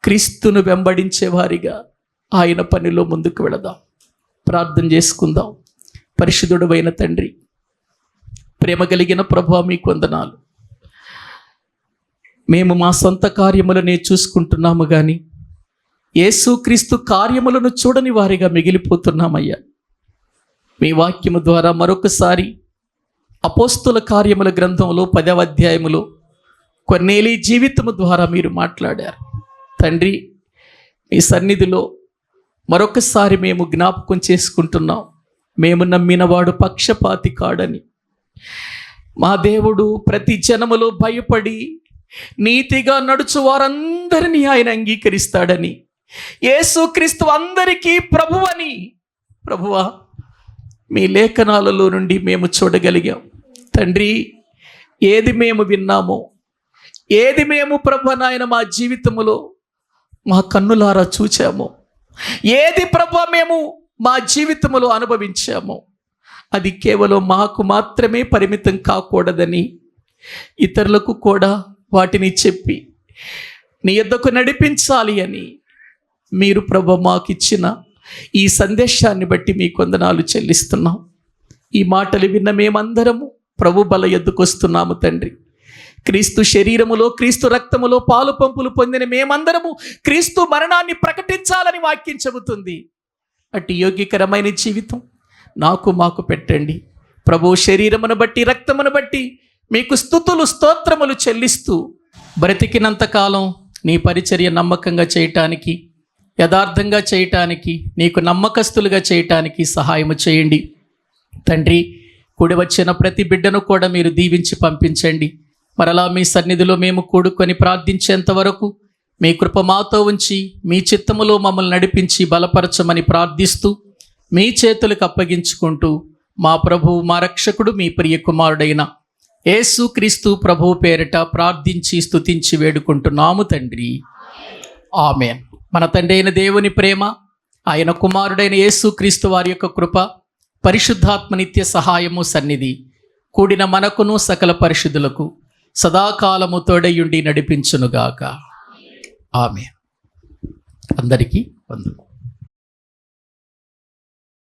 క్రీస్తును వెంబడించే వారిగా ఆయన పనిలో ముందుకు వెళదాం. ప్రార్థన చేసుకుందాం. పరిశుద్ధుడైన తండ్రి, ప్రేమ కలిగిన ప్రభువా, మీకు వందనాలు. మేము మా సొంత కార్యములనే చూసుకుంటున్నాము కానీ యేసుక్రీస్తు కార్యములను చూడని వారిగా మిగిలిపోతున్నామయ్యా. మీ వాక్యము ద్వారా మరొకసారి అపోస్తుల కార్యముల గ్రంథంలో 10వ అధ్యాయములో కొర్నేలి జీవితము ద్వారా మీరు మాట్లాడారు తండ్రి. మీ సన్నిధిలో మరొకసారి మేము జ్ఞాపకం చేసుకుంటున్నాం, మేము నమ్మినవాడు పక్షపాతి కాడని. మా దేవుడు ప్రతి జనములో భయపడి నీతిగా నడుచు వారందరినీ ఆయన అంగీకరిస్తాడని, యేసుక్రీస్తు అందరికీ ప్రభువని ప్రభువా మీ లేఖనాలలో నుండి మేము చూడగలిగాం తండ్రి. ఏది మేము విన్నామో, ఏది మేము ప్రభు నాయన మా జీవితంలో మా కన్నులారా చూచామో, ఏది ప్రభు మేము మా జీవితంలో అనుభవించామో, అది కేవలం మాకు మాత్రమే పరిమితం కాకూడదని ఇతరులకు కూడా వాటిని చెప్పి నీ యొద్దకు నడిపించాలి అని మీరు ప్రభు మాకిచ్చిన ఈ సందేశాన్ని బట్టి మీ వందనాలు చెల్లిస్తున్నాం. ఈ మాటలు విన్న మేమందరము ప్రభు బల యొద్దకు వస్తున్నాము తండ్రి. క్రీస్తు శరీరములో, క్రీస్తు రక్తములో పాలు పంపులు పొందిన మేమందరము క్రీస్తు మరణాన్ని ప్రకటించాలని వాక్యం చెబుతుంది. అట్టి యోగ్యకరమైన జీవితం నాకు మాకు పెట్టండి ప్రభు. శరీరమును బట్టి, రక్తమును బట్టి మీకు స్తుతులు స్తోత్రములు చెల్లిస్తూ బ్రతికినంత కాలం నీ పరిచర్య నమ్మకంగా చేయటానికి, యథార్థంగా చేయటానికి, నీకు నమ్మకస్తులుగా చేయటానికి సహాయము చేయండి తండ్రి. కూడి వచ్చిన ప్రతి బిడ్డను కూడా మీరు దీవించి పంపించండి. మరలా మీ సన్నిధిలో మేము కూడుకొని ప్రార్థించేంత వరకు మీ కృప మాతో ఉంచి మీ చిత్తములో మమ్మల్ని నడిపించి బలపరచమని ప్రార్థిస్తూ మీ చేతులకు అప్పగించుకుంటూ మా ప్రభువు, మా రక్షకుడు, మీ ప్రియ కుమారుడైన యేసుక్రీస్తు ప్రభువు పేరిట ప్రార్థించి స్తుతించి వేడుకుంటున్నాము తండ్రి. ఆమేన్. మన తండ్రి అయిన దేవుని ప్రేమ, ఆయన కుమారుడైన యేసుక్రీస్తు వారి యొక్క కృప, పరిశుద్ధాత్మ నిత్య సహాయము సన్నిధి కూడిన మనకును సకల పరిశుద్ధులకు సదాకాలము తోడయుండి నడిపించునుగాక. ఆమేన్. అందరికీ వందనాలు.